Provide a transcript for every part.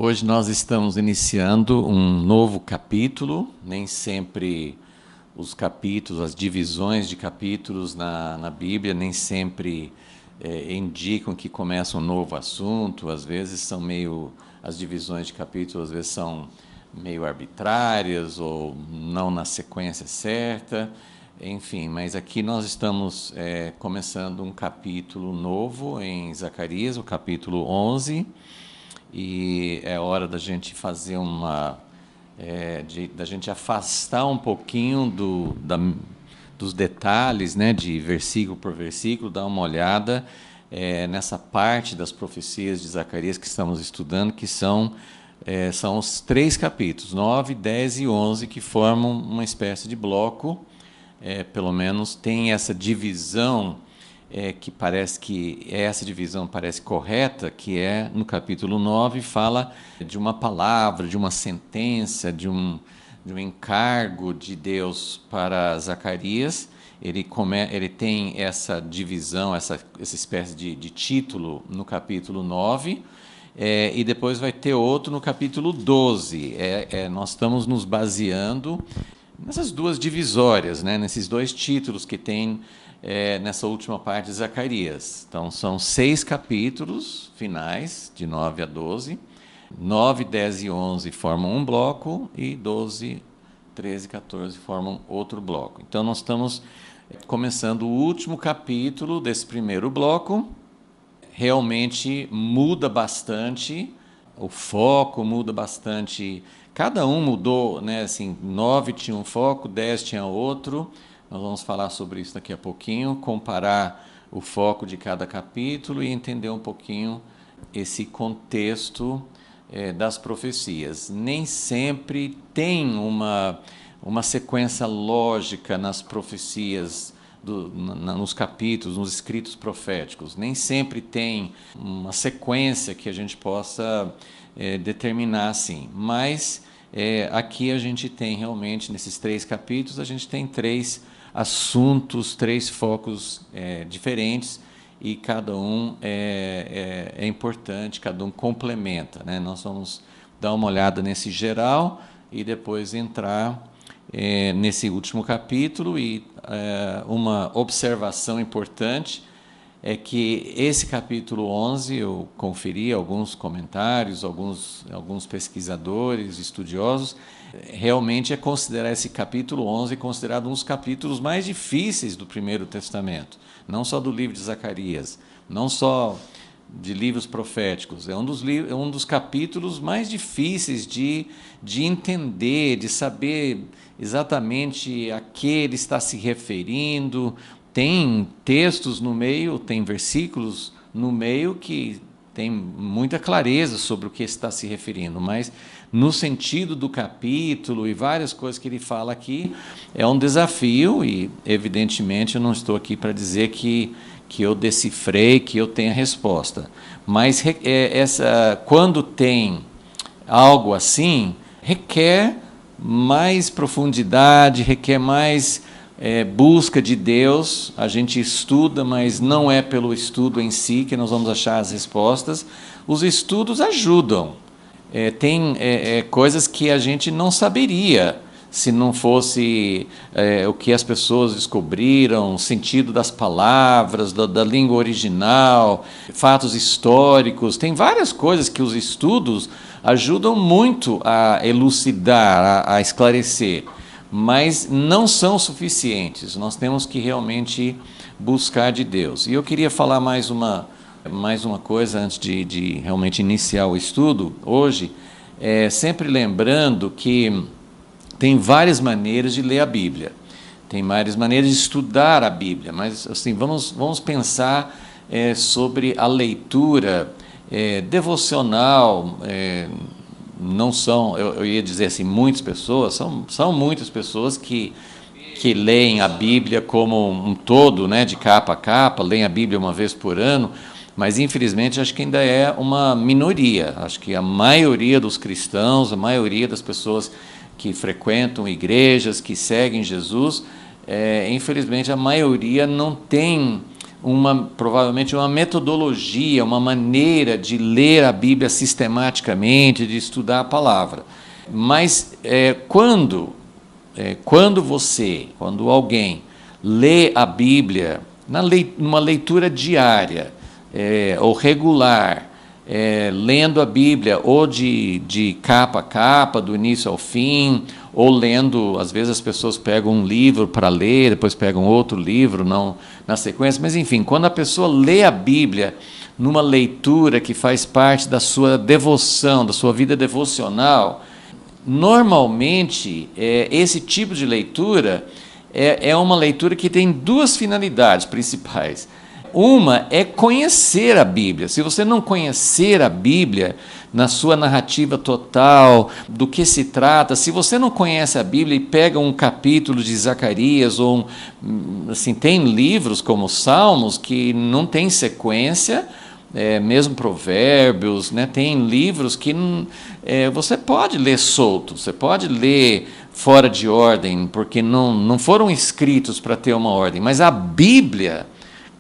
Hoje nós estamos iniciando um novo capítulo, nem sempre os capítulos, as divisões de capítulos na Bíblia, nem sempre indicam que começa um novo assunto, às vezes as divisões de capítulos às vezes são meio arbitrárias ou não na sequência certa, enfim, mas aqui nós estamos começando um capítulo novo em Zacarias, o capítulo 11, e é hora da gente fazer da gente afastar um pouquinho dos detalhes, né, de versículo por versículo, dar uma olhada nessa parte das profecias de Zacarias que estamos estudando, que são os 3 capítulos, 9, 10 e 11, que formam uma espécie de bloco, pelo menos tem essa divisão, que parece que essa divisão parece correta, que no capítulo 9, fala de uma palavra, de uma sentença, de um encargo de Deus para Zacarias. Ele tem essa divisão, essa espécie de título no capítulo 9, e depois vai ter outro no capítulo 12. Nós estamos nos baseando nessas duas divisórias, né, nesses dois títulos que tem nessa última parte de Zacarias. Então, são 6 capítulos finais, de 9 a 12. 9, 10 e 11 formam um bloco, e 12, 13 e 14 formam outro bloco. Então, nós estamos começando o último capítulo desse primeiro bloco. Realmente muda bastante, o foco muda bastante. Cada um mudou, né? Assim, 9 tinha um foco, 10 tinha outro. Nós vamos falar sobre isso daqui a pouquinho, comparar o foco de cada capítulo e entender um pouquinho esse contexto das profecias. Nem sempre tem uma sequência lógica nas profecias, nos capítulos, nos escritos proféticos. Nem sempre tem uma sequência que a gente possa determinar assim. Mas aqui a gente tem realmente, nesses 3 capítulos, a gente tem 3 assuntos, 3 focos diferentes, e cada um é importante, cada um complementa, né? Nós vamos dar uma olhada nesse geral e depois entrar nesse último capítulo. E uma observação importante é que esse capítulo 11, eu conferi alguns comentários, alguns pesquisadores, estudiosos, realmente considerar esse capítulo 11 considerado um dos capítulos mais difíceis do Primeiro Testamento, não só do livro de Zacarias, não só de livros proféticos, é um dos capítulos mais difíceis de entender, de saber exatamente a que ele está se referindo. Tem textos no meio, tem versículos no meio que tem muita clareza sobre o que está se referindo, mas no sentido do capítulo e várias coisas que ele fala aqui, é um desafio. E evidentemente eu não estou aqui para dizer que eu decifrei, que eu tenho a resposta, mas quando tem algo assim, requer mais profundidade, requer mais busca de Deus. A gente estuda, mas não é pelo estudo em si que nós vamos achar as respostas. Os estudos ajudam. Tem coisas que a gente não saberia se não fosse o que as pessoas descobriram, o sentido das palavras, da língua original, fatos históricos. Tem várias coisas que os estudos ajudam muito a elucidar, a esclarecer, mas não são suficientes. Nós temos que realmente buscar de Deus. E eu queria falar mais uma coisa antes de realmente iniciar o estudo hoje, sempre lembrando que tem várias maneiras de ler a Bíblia, tem várias maneiras de estudar a Bíblia, mas assim, vamos pensar sobre a leitura devocional. Não são, eu ia dizer assim, muitas pessoas, são muitas pessoas que leem a Bíblia como um todo, né, de capa a capa, leem a Bíblia uma vez por ano, mas infelizmente acho que ainda é uma minoria. Acho que a maioria dos cristãos, a maioria das pessoas que frequentam igrejas, que seguem Jesus, infelizmente a maioria não tem provavelmente uma metodologia, uma maneira de ler a Bíblia sistematicamente, de estudar a palavra. Mas quando alguém lê a Bíblia numa leitura diária ou regular, lendo a Bíblia ou de capa a capa, do início ao fim, ou lendo, às vezes as pessoas pegam um livro para ler, depois pegam outro livro, não na sequência, mas enfim, quando a pessoa lê a Bíblia numa leitura que faz parte da sua devoção, da sua vida devocional, normalmente esse tipo de leitura é uma leitura que tem duas finalidades principais. Uma é conhecer a Bíblia. Se você não conhecer a Bíblia na sua narrativa total, do que se trata, se você não conhece a Bíblia e pega um capítulo de Zacarias, ou assim, tem livros como Salmos que não tem sequência, mesmo Provérbios, né, tem livros que você pode ler solto, você pode ler fora de ordem, porque não foram escritos para ter uma ordem, mas a Bíblia,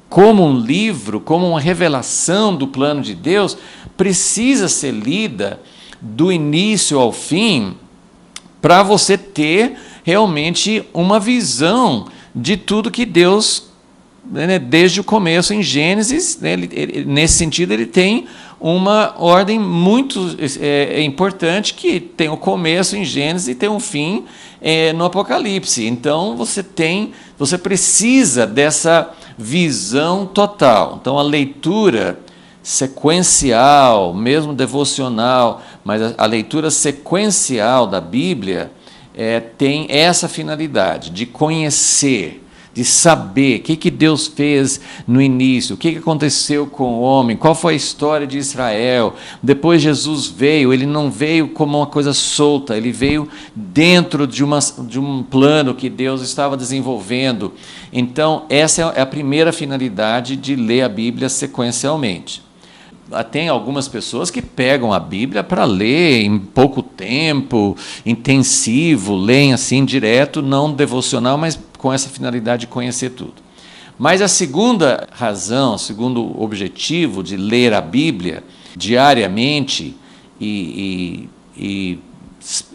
como um livro, como uma revelação do plano de Deus, precisa ser lida do início ao fim para você ter realmente uma visão de tudo que Deus, desde o começo em Gênesis, nesse sentido ele tem uma ordem muito importante, que tem o começo em Gênesis e tem um fim no Apocalipse. Então você precisa dessa visão total. Então a leitura sequencial, mesmo devocional, mas a leitura sequencial da Bíblia tem essa finalidade de conhecer, de saber o que Deus fez no início, o que aconteceu com o homem, qual foi a história de Israel. Depois Jesus veio, ele não veio como uma coisa solta, ele veio dentro de um plano que Deus estava desenvolvendo. Então, essa é a primeira finalidade de ler a Bíblia sequencialmente. Tem algumas pessoas que pegam a Bíblia para ler em pouco tempo, intensivo, leem assim direto, não devocional, mas com essa finalidade de conhecer tudo. Mas a segunda razão, o segundo objetivo de ler a Bíblia diariamente, e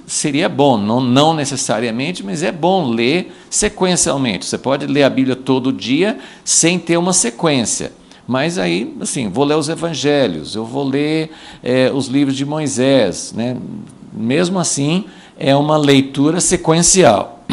seria bom, não necessariamente, mas é bom ler sequencialmente. Você pode ler a Bíblia todo dia sem ter uma sequência. Mas aí, assim, vou ler os evangelhos, eu vou ler os livros de Moisés, né? Mesmo assim, é uma leitura sequencial.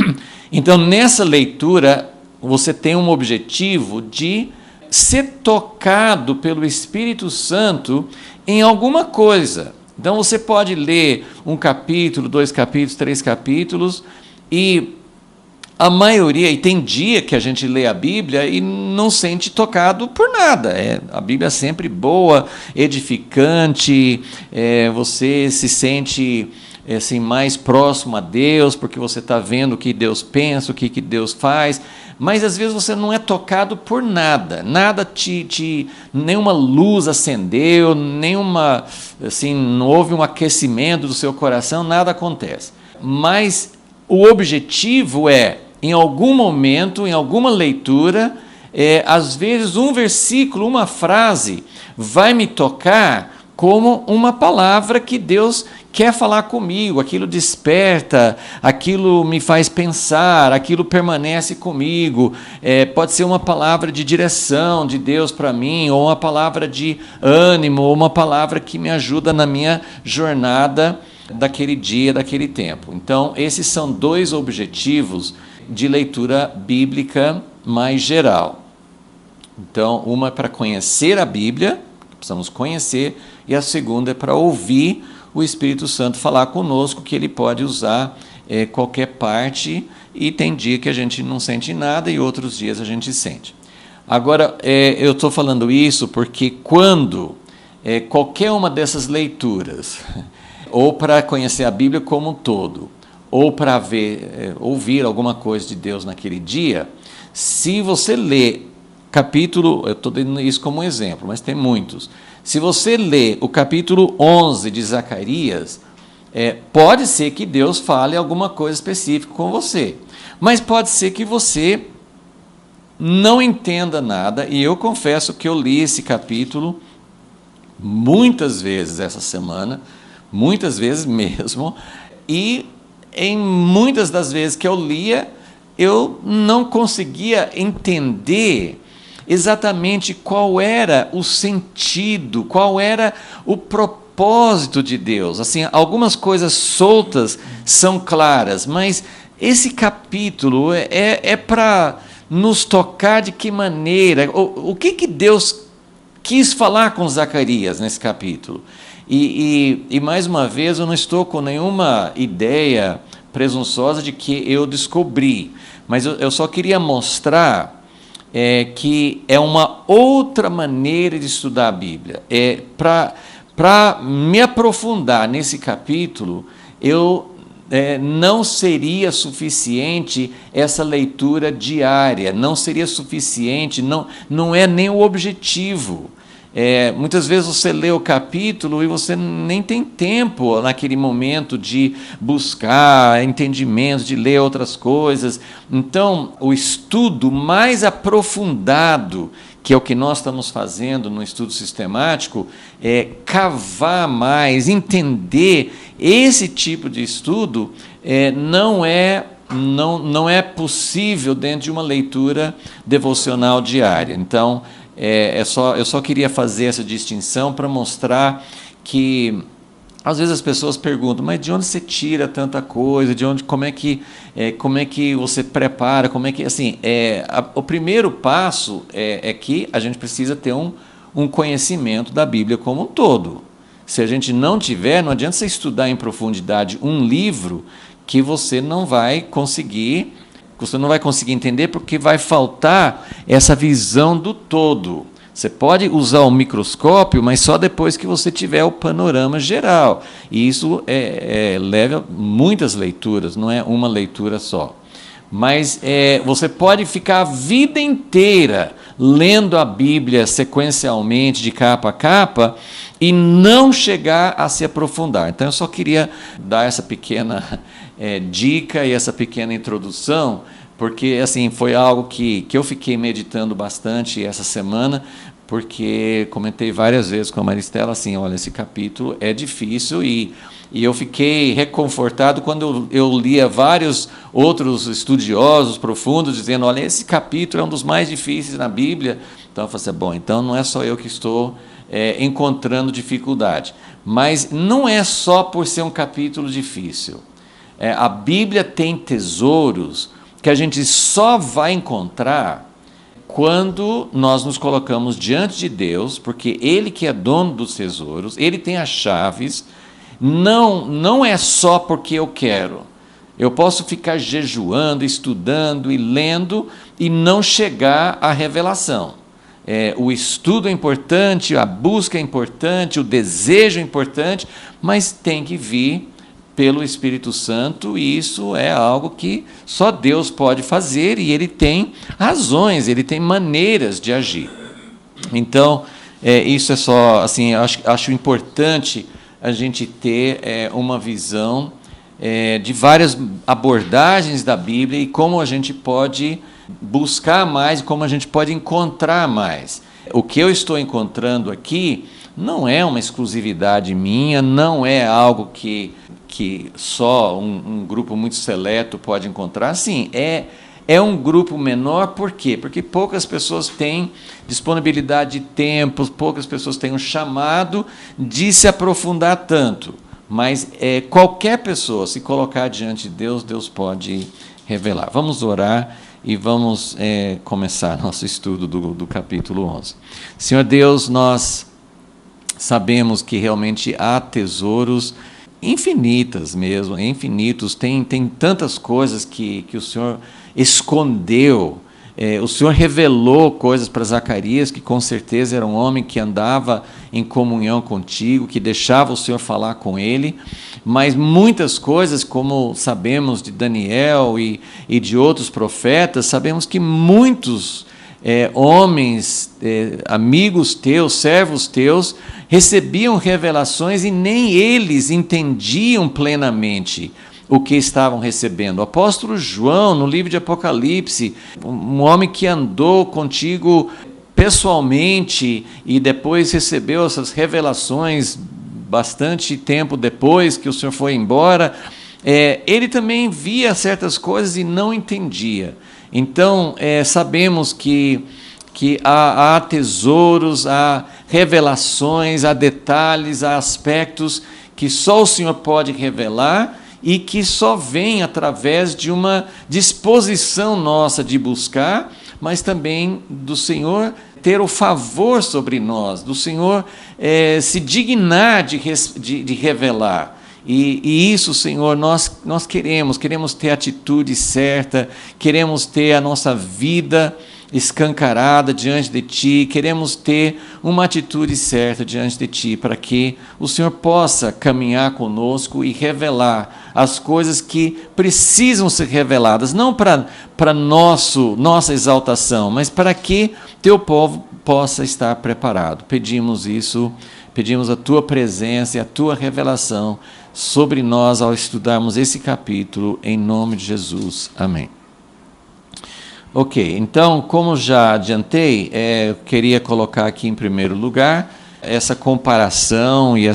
Então, nessa leitura, você tem um objetivo de ser tocado pelo Espírito Santo em alguma coisa. Então, você pode ler um capítulo, 2 capítulos, 3 capítulos, e a maioria, e tem dia que a gente lê a Bíblia e não sente tocado por nada. A Bíblia é sempre boa, edificante, você se sente assim, mais próximo a Deus, porque você está vendo o que Deus pensa, o que Deus faz, mas às vezes você não é tocado por nada, nenhuma luz acendeu, assim, não houve um aquecimento do seu coração, nada acontece. Mas o objetivo em algum momento, em alguma leitura, às vezes um versículo, uma frase, vai me tocar como uma palavra que Deus quer falar comigo, aquilo desperta, aquilo me faz pensar, aquilo permanece comigo. Pode ser uma palavra de direção de Deus para mim, ou uma palavra de ânimo, ou uma palavra que me ajuda na minha jornada daquele dia, daquele tempo. Então, esses são 2 objetivos de leitura bíblica mais geral. Então, uma é para conhecer a Bíblia, precisamos conhecer, e a segunda é para ouvir o Espírito Santo falar conosco, que ele pode usar qualquer parte, e tem dia que a gente não sente nada e outros dias a gente sente. Agora, eu estou falando isso porque quando qualquer uma dessas leituras, ou para conhecer a Bíblia como um todo, ou para ouvir alguma coisa de Deus naquele dia, se você lê capítulo, eu estou dando isso como um exemplo, mas tem muitos. Se você lê o capítulo 11 de Zacarias, pode ser que Deus fale alguma coisa específica com você, mas pode ser que você não entenda nada, e eu confesso que eu li esse capítulo muitas vezes essa semana, muitas vezes mesmo, e em muitas das vezes que eu lia, eu não conseguia entender exatamente qual era o sentido, qual era o propósito de Deus. Assim, algumas coisas soltas são claras, mas esse capítulo é para nos tocar de que maneira, o que Deus quis falar com Zacarias nesse capítulo. E mais uma vez, eu não estou com nenhuma ideia presunçosa de que eu descobri, mas eu só queria mostrar que é uma outra maneira de estudar a Bíblia. Para me aprofundar nesse capítulo, não seria suficiente essa leitura diária, não seria suficiente, não é nem o objetivo. Muitas vezes você lê o capítulo e você nem tem tempo naquele momento de buscar entendimento, de ler outras coisas. Então, o estudo mais aprofundado, que é o que nós estamos fazendo no estudo sistemático, é cavar mais, entender. Esse tipo de estudo não é possível dentro de uma leitura devocional diária. Então, eu só queria fazer essa distinção para mostrar que às vezes as pessoas perguntam, mas de onde você tira tanta coisa? Como é que você prepara? O primeiro passo é que a gente precisa ter um conhecimento da Bíblia como um todo. Se a gente não tiver, não adianta você estudar em profundidade um livro que você não vai conseguir entender, porque vai faltar essa visão do todo. Você pode usar o microscópio, mas só depois que você tiver o panorama geral. E isso leva muitas leituras, não é uma leitura só. Mas você pode ficar a vida inteira lendo a Bíblia sequencialmente, de capa a capa, e não chegar a se aprofundar. Então, eu só queria dar essa pequena dica e essa pequena introdução, porque assim, foi algo que eu fiquei meditando bastante essa semana, porque comentei várias vezes com a Maristela, assim, olha, esse capítulo é difícil, e eu fiquei reconfortado quando eu lia vários outros estudiosos profundos dizendo, olha, esse capítulo é um dos mais difíceis na Bíblia. Então eu falei assim, bom, então não é só eu que estou encontrando dificuldade, mas não é só por ser um capítulo difícil. A Bíblia tem tesouros que a gente só vai encontrar quando nós nos colocamos diante de Deus, porque Ele que é dono dos tesouros, Ele tem as chaves. Não é só porque eu quero. Eu posso ficar jejuando, estudando e lendo e não chegar à revelação. O estudo é importante, a busca é importante, o desejo é importante, mas tem que vir pelo Espírito Santo, e isso é algo que só Deus pode fazer, e Ele tem razões, Ele tem maneiras de agir. Então, isso é só, assim, acho importante a gente ter uma visão de várias abordagens da Bíblia e como a gente pode buscar mais, como a gente pode encontrar mais. O que eu estou encontrando aqui não é uma exclusividade minha, não é algo que só um grupo muito seleto pode encontrar. Sim, é um grupo menor, por quê? Porque poucas pessoas têm disponibilidade de tempo, poucas pessoas têm um chamado de se aprofundar tanto. Mas qualquer pessoa, se colocar diante de Deus, Deus pode revelar. Vamos orar e vamos começar nosso estudo do capítulo 11. Senhor Deus, nós sabemos que realmente há tesouros infinitas mesmo, infinitos, tem tantas coisas que o Senhor escondeu. O Senhor revelou coisas para Zacarias, que com certeza era um homem que andava em comunhão contigo, que deixava o Senhor falar com ele, mas muitas coisas, como sabemos de Daniel e de outros profetas, sabemos que muitos homens, amigos teus, servos teus, recebiam revelações e nem eles entendiam plenamente o que estavam recebendo. O apóstolo João, no livro de Apocalipse, um homem que andou contigo pessoalmente e depois recebeu essas revelações bastante tempo depois que o Senhor foi embora, ele também via certas coisas e não entendia. Então, sabemos que há tesouros, há revelações, há detalhes, há aspectos que só o Senhor pode revelar e que só vem através de uma disposição nossa de buscar, mas também do Senhor ter o favor sobre nós, do Senhor se dignar de revelar. E isso, Senhor, nós queremos ter a atitude certa, queremos ter a nossa vida escancarada diante de Ti, queremos ter uma atitude certa diante de Ti, para que o Senhor possa caminhar conosco e revelar as coisas que precisam ser reveladas, não para nossa exaltação, mas para que Teu povo possa estar preparado. Pedimos isso, pedimos a Tua presença e a Tua revelação sobre nós ao estudarmos esse capítulo, em nome de Jesus. Amém. Ok, então, como já adiantei, eu queria colocar aqui em primeiro lugar essa comparação e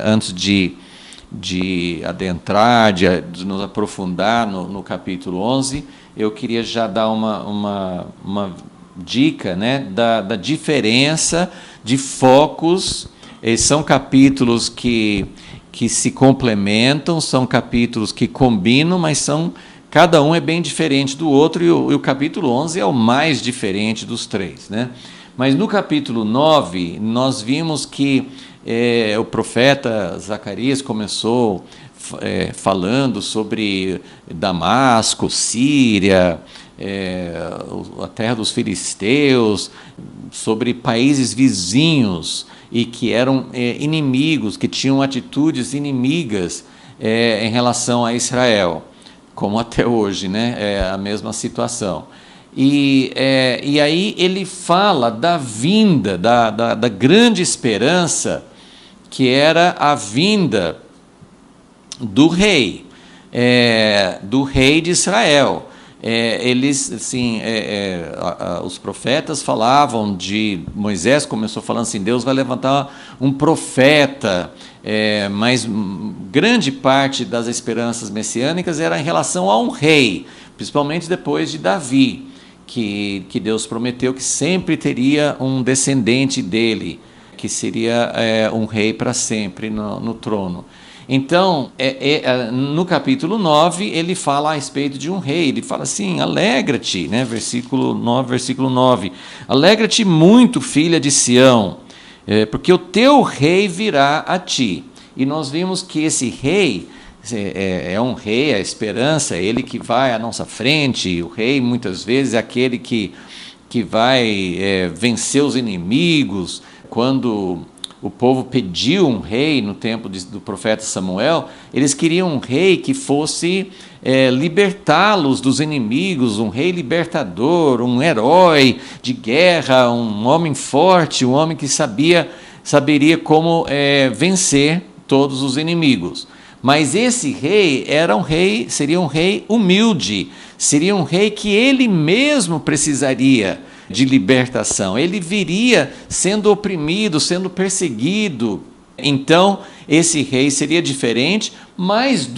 antes de adentrar, de nos aprofundar no capítulo 11, eu queria já dar uma dica, né, da diferença de focos. São capítulos que se complementam, são capítulos que combinam, mas cada um é bem diferente do outro, e o capítulo 11 é o mais diferente dos três, né? Mas no capítulo 9, nós vimos que o profeta Zacarias começou falando sobre Damasco, Síria, a terra dos filisteus, sobre países vizinhos e que eram inimigos, que tinham atitudes inimigas em relação a Israel, como até hoje, né? É a mesma situação. E aí ele fala da vinda, da grande esperança, que era a vinda do rei de Israel. Os profetas falavam Moisés começou falando assim, Deus vai levantar um profeta, mas grande parte das esperanças messiânicas era em relação a um rei, principalmente depois de Davi, que Deus prometeu que sempre teria um descendente dele, que seria um rei para sempre no trono. Então, no capítulo 9, ele fala a respeito de um rei. Ele fala assim, alegra-te, né? versículo 9, alegra-te muito, filha de Sião, porque o teu rei virá a ti. E nós vimos que esse rei é um rei, a esperança, é ele que vai à nossa frente. O rei, muitas vezes, é aquele que vai vencer os inimigos. Quando o povo pediu um rei no tempo do profeta Samuel, eles queriam um rei que fosse libertá-los dos inimigos, um rei libertador, um herói de guerra, um homem forte, um homem que saberia como vencer todos os inimigos. Mas esse rei seria um rei humilde, seria um rei que ele mesmo precisaria de libertação. Ele viria sendo oprimido, sendo perseguido. Então, esse rei seria diferente, mas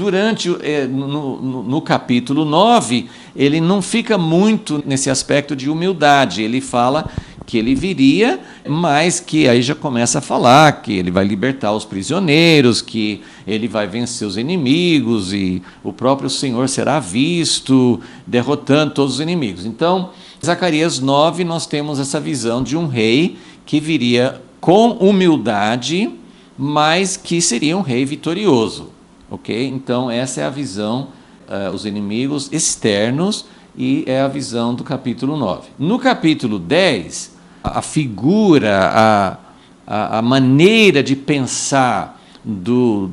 no capítulo 9, ele não fica muito nesse aspecto de humildade. Ele fala que ele viria, mas que aí já começa a falar que ele vai libertar os prisioneiros, que ele vai vencer os inimigos e o próprio Senhor será visto derrotando todos os inimigos. Então, Zacarias 9, nós temos essa visão de um rei que viria com humildade, mas que seria um rei vitorioso. Ok? Então, essa é a visão, os inimigos externos, e é a visão do capítulo 9. No capítulo 10, a figura, a maneira de pensar do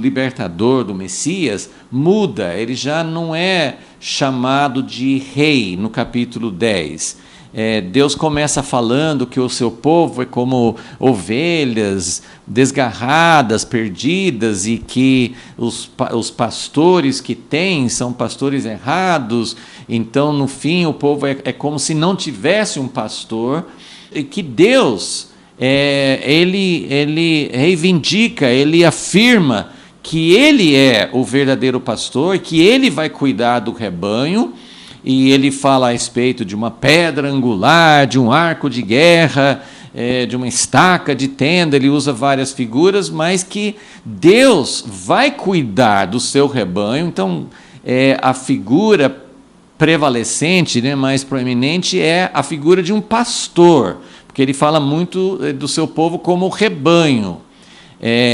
libertador, do Messias, muda. Ele já não é chamado de rei no capítulo 10. Deus começa falando que o seu povo é como ovelhas desgarradas, perdidas, e que os pastores que tem são pastores errados. Então, no fim, o povo é como se não tivesse um pastor, e que Deus, ele reivindica, ele afirma que ele é o verdadeiro pastor, que ele vai cuidar do rebanho. E ele fala a respeito de uma pedra angular, de um arco de guerra, de uma estaca de tenda. Ele usa várias figuras, mas que Deus vai cuidar do seu rebanho. Então, a figura prevalecente, né, mais proeminente, é a figura de um pastor, porque ele fala muito do seu povo como rebanho.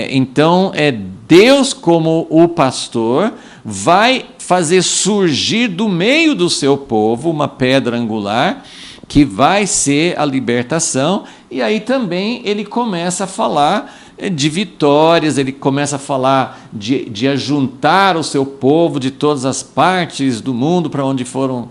Então, Deus, como o pastor, vai fazer surgir do meio do seu povo uma pedra angular, que vai ser a libertação. E aí também ele começa a falar de vitórias, ele começa a falar de ajuntar o seu povo de todas as partes do mundo para onde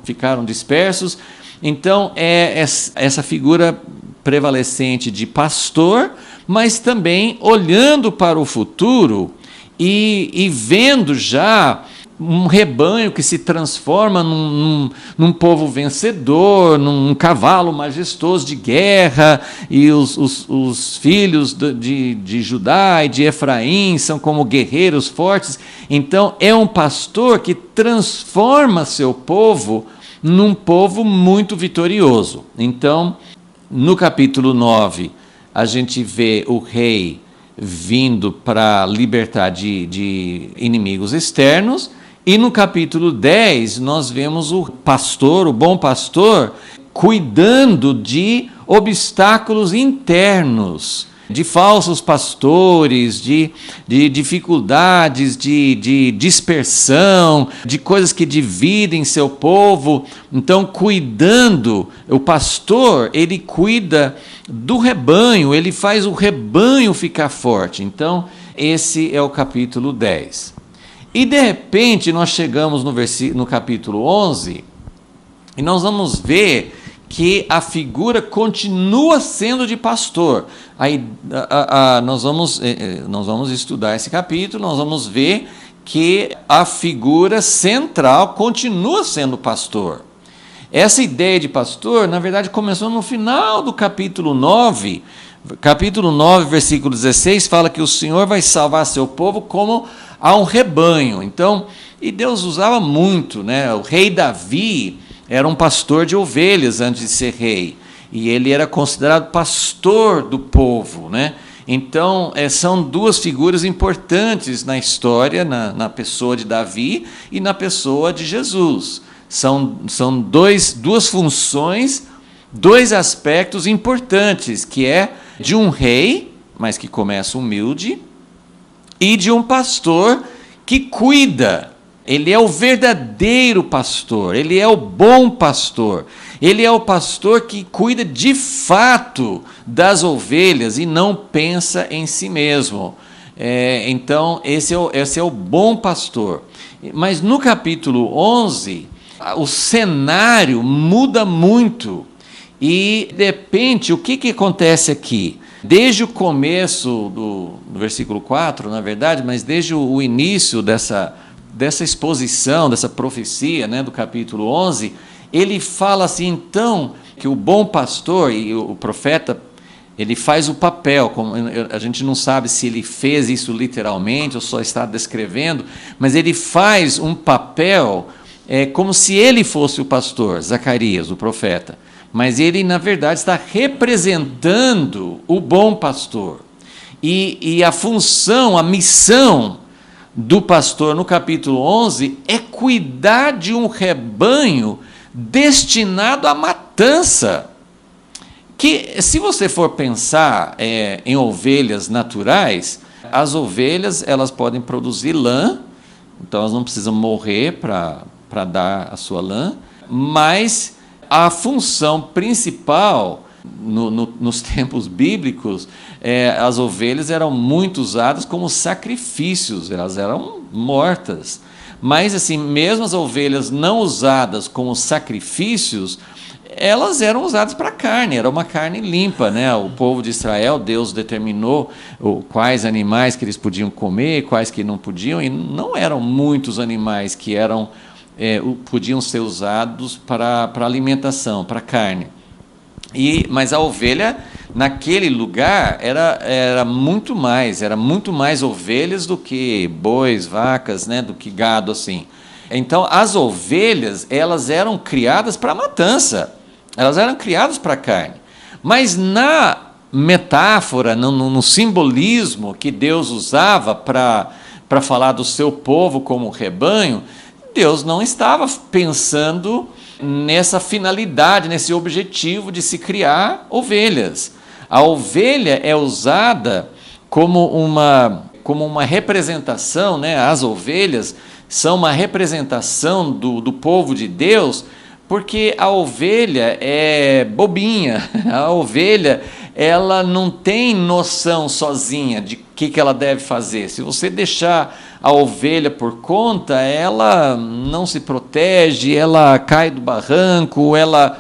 ficaram dispersos. Então, essa figura prevalecente de pastor, mas também olhando para o futuro e vendo já um rebanho que se transforma num povo vencedor, num cavalo majestoso de guerra, e os filhos de Judá e de Efraim são como guerreiros fortes. Então, é um pastor que transforma seu povo num povo muito vitorioso. Então, no capítulo 9, a gente vê o rei vindo para libertar de inimigos externos, e no capítulo 10 nós vemos o pastor, o bom pastor, cuidando de obstáculos internos, de falsos pastores, de dificuldades, de dispersão, de coisas que dividem seu povo. Então, cuidando, o pastor, ele cuida do rebanho, ele faz o rebanho ficar forte. Então, esse é o capítulo 10. E de repente nós chegamos no capítulo 11, e nós vamos ver que a figura continua sendo de pastor. Aí nós vamos estudar esse capítulo, nós vamos ver que a figura central continua sendo pastor. Essa ideia de pastor, na verdade, começou no final do capítulo 9. Capítulo 9, versículo 16, fala que o Senhor vai salvar seu povo como a um rebanho. Então, e Deus usava muito, né? O rei Davi era um pastor de ovelhas antes de ser rei, e ele era considerado pastor do povo, né? Então, são duas figuras importantes na história, na pessoa de Davi e na pessoa de Jesus. São duas funções, dois aspectos importantes, que é de um rei, mas que começa humilde, e de um pastor que cuida. Ele é o verdadeiro pastor, ele é o bom pastor, ele é o pastor que cuida de fato das ovelhas e não pensa em si mesmo. Então, esse é o bom pastor. Mas no capítulo 11, o cenário muda muito. E, de repente, o que acontece aqui? Desde o começo do versículo 4, na verdade, mas desde o início dessa exposição, dessa profecia, né, do capítulo 11, ele fala assim, então, que o bom pastor e o profeta, ele faz o papel, a gente não sabe se ele fez isso literalmente ou só está descrevendo, mas ele faz um papel como se ele fosse o pastor, Zacarias, o profeta. Mas ele, na verdade, está representando o bom pastor. E a função, a missão do pastor no capítulo 11 é cuidar de um rebanho destinado à matança. Que, se você for pensar em ovelhas naturais, as ovelhas elas podem produzir lã, então elas não precisam morrer para dar a sua lã, mas a função principal, nos tempos bíblicos, as ovelhas eram muito usadas como sacrifícios, elas eram mortas. Mas, assim, mesmo as ovelhas não usadas como sacrifícios, elas eram usadas para carne, era uma carne limpa, né? O povo de Israel, Deus determinou quais animais que eles podiam comer, quais que não podiam, e não eram muitos animais que podiam ser usados para alimentação, para carne. Mas a ovelha, naquele lugar, era muito mais ovelhas do que bois, vacas, né? Do que gado, assim. Então, as ovelhas, elas eram criadas para matança, elas eram criadas para carne. Mas na metáfora, no simbolismo que Deus usava para falar do seu povo como rebanho, Deus não estava pensando nessa finalidade, nesse objetivo de se criar ovelhas. A ovelha é usada como uma representação, né? As ovelhas são uma representação do povo de Deus, porque a ovelha é bobinha, a ovelha ela não tem noção sozinha de que ela deve fazer. Se você deixar a ovelha por conta, ela não se protege, ela cai do barranco, ela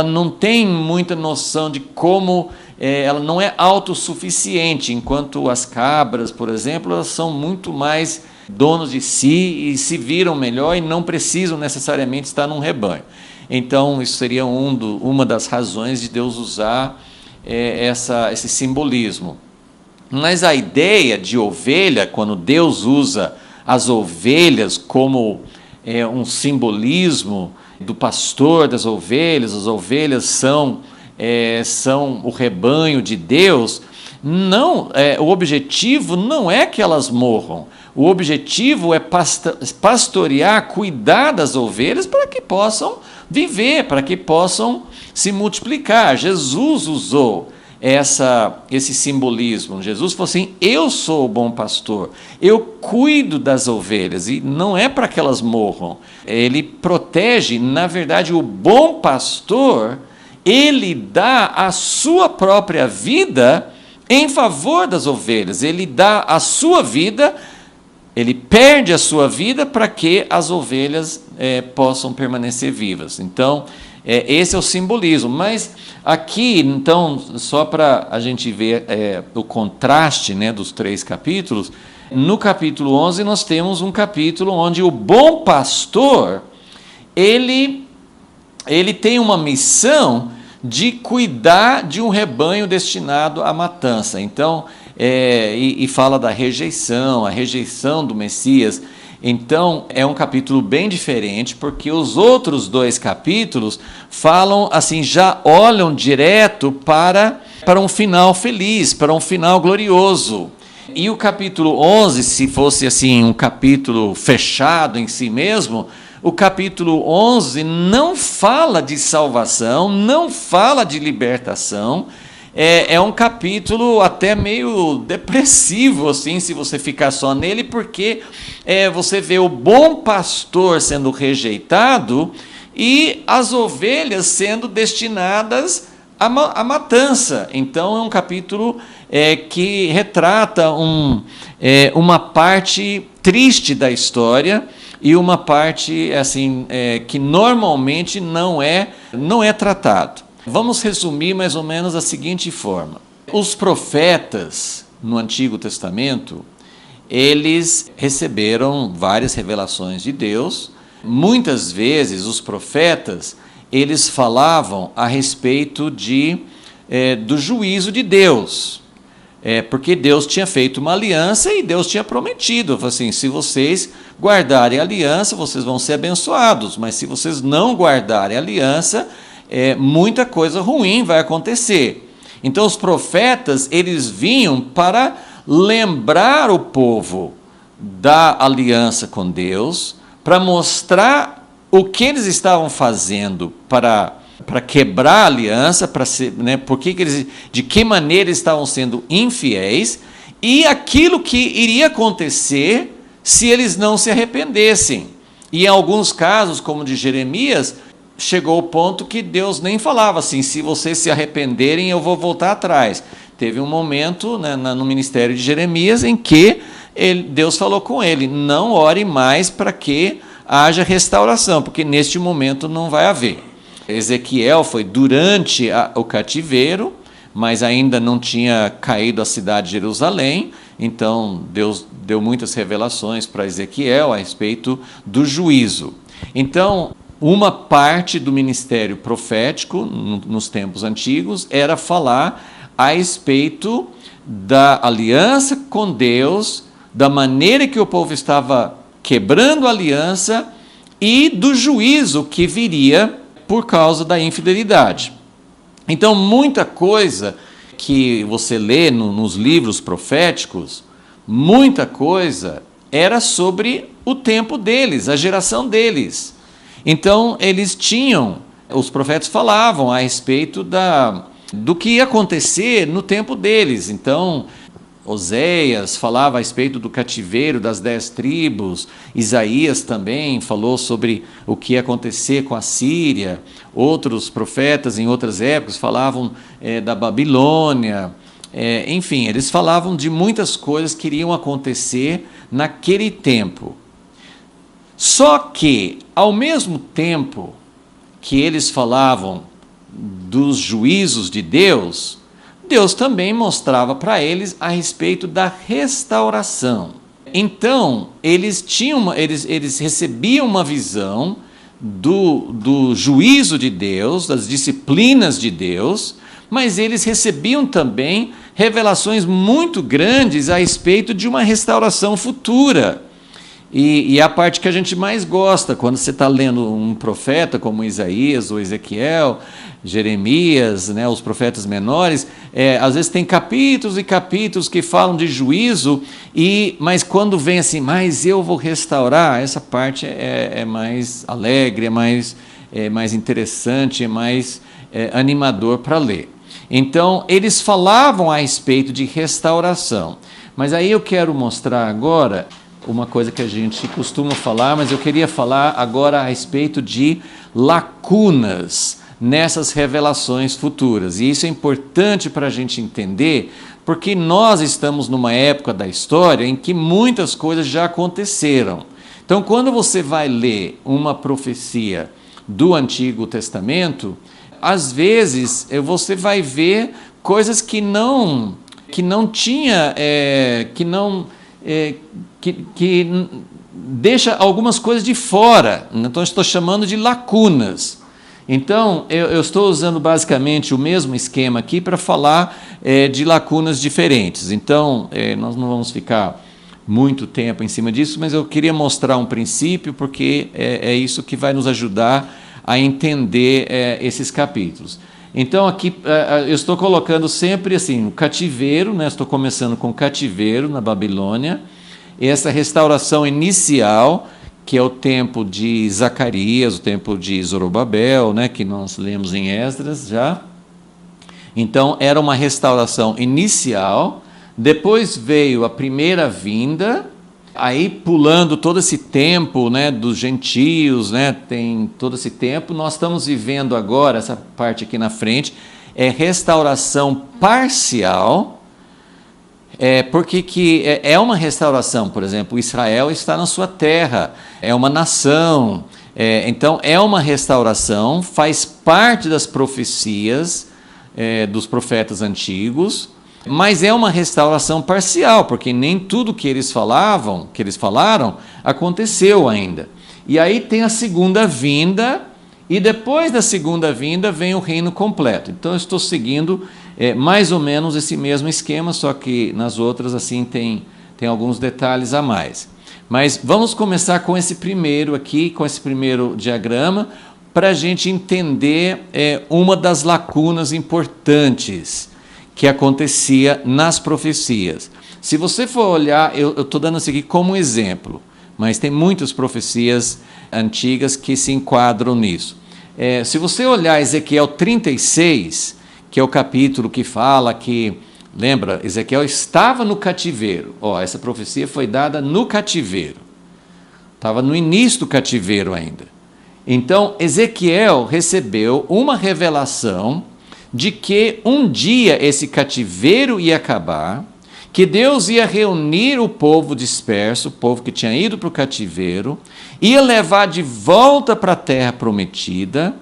não tem muita noção de como, ela não é autossuficiente, enquanto as cabras, por exemplo, elas são muito mais donos de si e se viram melhor e não precisam necessariamente estar num rebanho. Então, isso seria uma das razões de Deus usar esse simbolismo. Mas a ideia de ovelha, quando Deus usa as ovelhas como um simbolismo do pastor das ovelhas, as ovelhas são o rebanho de Deus, o objetivo não é que elas morram. O objetivo é pastorear, cuidar das ovelhas para que possam viver, para que possam se multiplicar. Jesus usou esse simbolismo. Jesus falou assim: eu sou o bom pastor, eu cuido das ovelhas, e não é para que elas morram. Ele protege, na verdade, o bom pastor, ele dá a sua própria vida em favor das ovelhas, ele dá a sua vida. Ele perde a sua vida para que as ovelhas possam permanecer vivas. Então, esse é o simbolismo. Mas aqui, então, só para a gente ver o contraste, né, dos 3 capítulos, no capítulo 11 nós temos um capítulo onde o bom pastor, ele tem uma missão de cuidar de um rebanho destinado à matança. Então, e fala da rejeição, a rejeição do Messias. Então, é um capítulo bem diferente, porque os outros 2 capítulos falam assim, já olham direto para um final feliz, para um final glorioso. E o capítulo 11, se fosse assim um capítulo fechado em si mesmo, o capítulo 11 não fala de salvação, não fala de libertação. É um capítulo até meio depressivo, assim, se você ficar só nele, porque você vê o bom pastor sendo rejeitado e as ovelhas sendo destinadas à matança. Então, é um capítulo que retrata uma parte triste da história e uma parte assim que normalmente não é tratado. Vamos resumir mais ou menos da seguinte forma. Os profetas no Antigo Testamento, eles receberam várias revelações de Deus. Muitas vezes os profetas, eles falavam a respeito do juízo de Deus. Porque Deus tinha feito uma aliança e Deus tinha prometido. Assim, se vocês guardarem a aliança, vocês vão ser abençoados. Mas se vocês não guardarem a aliança, muita coisa ruim vai acontecer. Então os profetas, eles vinham para lembrar o povo da aliança com Deus, para mostrar o que eles estavam fazendo para quebrar a aliança, de que maneira eles estavam sendo infiéis, e aquilo que iria acontecer se eles não se arrependessem. E em alguns casos, como de Jeremias, chegou o ponto que Deus nem falava assim: se vocês se arrependerem, eu vou voltar atrás. Teve um momento, né, no ministério de Jeremias em que Deus falou com ele: não ore mais para que haja restauração, porque neste momento não vai haver. Ezequiel foi durante o cativeiro, mas ainda não tinha caído a cidade de Jerusalém, então Deus deu muitas revelações para Ezequiel a respeito do juízo. Então, uma parte do ministério profético nos tempos antigos era falar a respeito da aliança com Deus, da maneira que o povo estava quebrando a aliança e do juízo que viria por causa da infidelidade. Então, muita coisa que você lê nos livros proféticos, muita coisa era sobre o tempo deles, a geração deles. Então, os profetas falavam a respeito do que ia acontecer no tempo deles. Então, Oséias falava a respeito do cativeiro das 10 tribos, Isaías também falou sobre o que ia acontecer com a Síria, outros profetas em outras épocas falavam da Babilônia, enfim, eles falavam de muitas coisas que iriam acontecer naquele tempo. Só que, ao mesmo tempo que eles falavam dos juízos de Deus, Deus também mostrava para eles a respeito da restauração. Então, eles recebiam uma visão do juízo de Deus, das disciplinas de Deus, mas eles recebiam também revelações muito grandes a respeito de uma restauração futura. E a parte que a gente mais gosta, quando você está lendo um profeta como Isaías ou Ezequiel, Jeremias, né, os profetas menores, às vezes tem capítulos e capítulos que falam de juízo, mas quando vem assim, mas eu vou restaurar, essa parte é mais alegre, é mais interessante, é mais animador para ler. Então, eles falavam a respeito de restauração, mas aí eu quero mostrar agora uma coisa que a gente costuma falar, mas eu queria falar agora a respeito de lacunas nessas revelações futuras. E isso é importante para a gente entender, porque nós estamos numa época da história em que muitas coisas já aconteceram. Então, quando você vai ler uma profecia do Antigo Testamento, às vezes você vai ver coisas que não deixa algumas coisas de fora. Então, estou chamando de lacunas. Então, eu estou usando basicamente o mesmo esquema aqui para falar de lacunas diferentes. Então, nós não vamos ficar muito tempo em cima disso, mas eu queria mostrar um princípio, porque é isso que vai nos ajudar a entender esses capítulos. Então, aqui eu estou colocando sempre assim, o cativeiro, né? Estou começando com o cativeiro na Babilônia, essa restauração inicial, que é o tempo de Zacarias, o tempo de Zorobabel, né, que nós lemos em Esdras já. Então, era uma restauração inicial, depois veio a primeira vinda, aí pulando todo esse tempo, né, dos gentios, né, tem todo esse tempo, nós estamos vivendo agora, essa parte aqui na frente, é restauração parcial. Porque é uma restauração, por exemplo, Israel está na sua terra, é uma nação, então é uma restauração, faz parte das profecias dos profetas antigos, mas é uma restauração parcial, porque nem tudo que eles falaram, aconteceu ainda. E aí tem a segunda vinda, e depois da segunda vinda vem o reino completo. Então eu estou seguindo mais ou menos esse mesmo esquema, só que nas outras assim tem alguns detalhes a mais. Mas vamos começar com esse primeiro aqui, com esse primeiro diagrama, para a gente entender uma das lacunas importantes que acontecia nas profecias. Se você for olhar, eu estou dando isso aqui como exemplo, mas tem muitas profecias antigas que se enquadram nisso. Se você olhar Ezequiel 36, que é o capítulo que fala que, lembra, Ezequiel estava no cativeiro. Essa profecia foi dada no cativeiro. Estava no início do cativeiro ainda. Então, Ezequiel recebeu uma revelação de que um dia esse cativeiro ia acabar, que Deus ia reunir o povo disperso, o povo que tinha ido para o cativeiro, ia levar de volta para a terra prometida,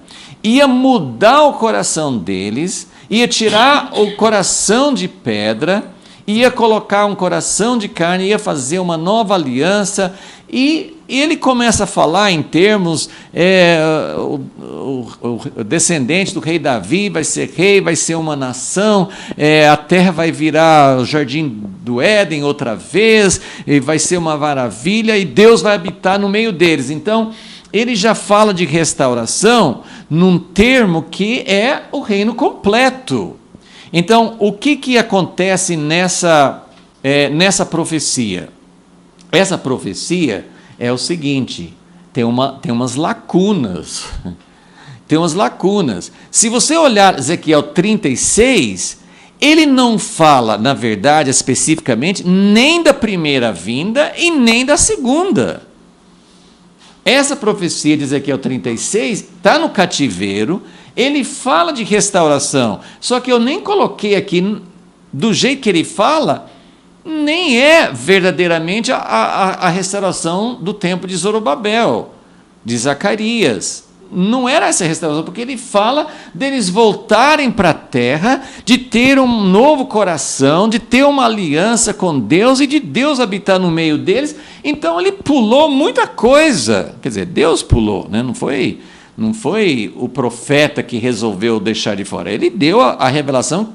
ia mudar o coração deles, ia tirar o coração de pedra, ia colocar um coração de carne, ia fazer uma nova aliança, e ele começa a falar em termos, o descendente do rei Davi vai ser rei, vai ser uma nação, a terra vai virar o jardim do Éden outra vez, e vai ser uma maravilha, e Deus vai habitar no meio deles. Então, ele já fala de restauração num termo que é o reino completo. Então, o que acontece nessa profecia? Essa profecia é o seguinte, tem umas lacunas. Tem umas lacunas. Se você olhar Ezequiel 36, ele não fala, na verdade, especificamente, nem da primeira vinda e nem da segunda. Essa profecia de Ezequiel 36 está no cativeiro, ele fala de restauração, só que eu nem coloquei aqui, do jeito que ele fala, nem é verdadeiramente a restauração do templo de Zorobabel, de Zacarias. Não era essa restauração, porque ele fala deles voltarem para a terra, de ter um novo coração, de ter uma aliança com Deus e de Deus habitar no meio deles. Então ele pulou muita coisa, quer dizer, Deus pulou, né? Não foi o profeta que resolveu deixar de fora, ele deu a revelação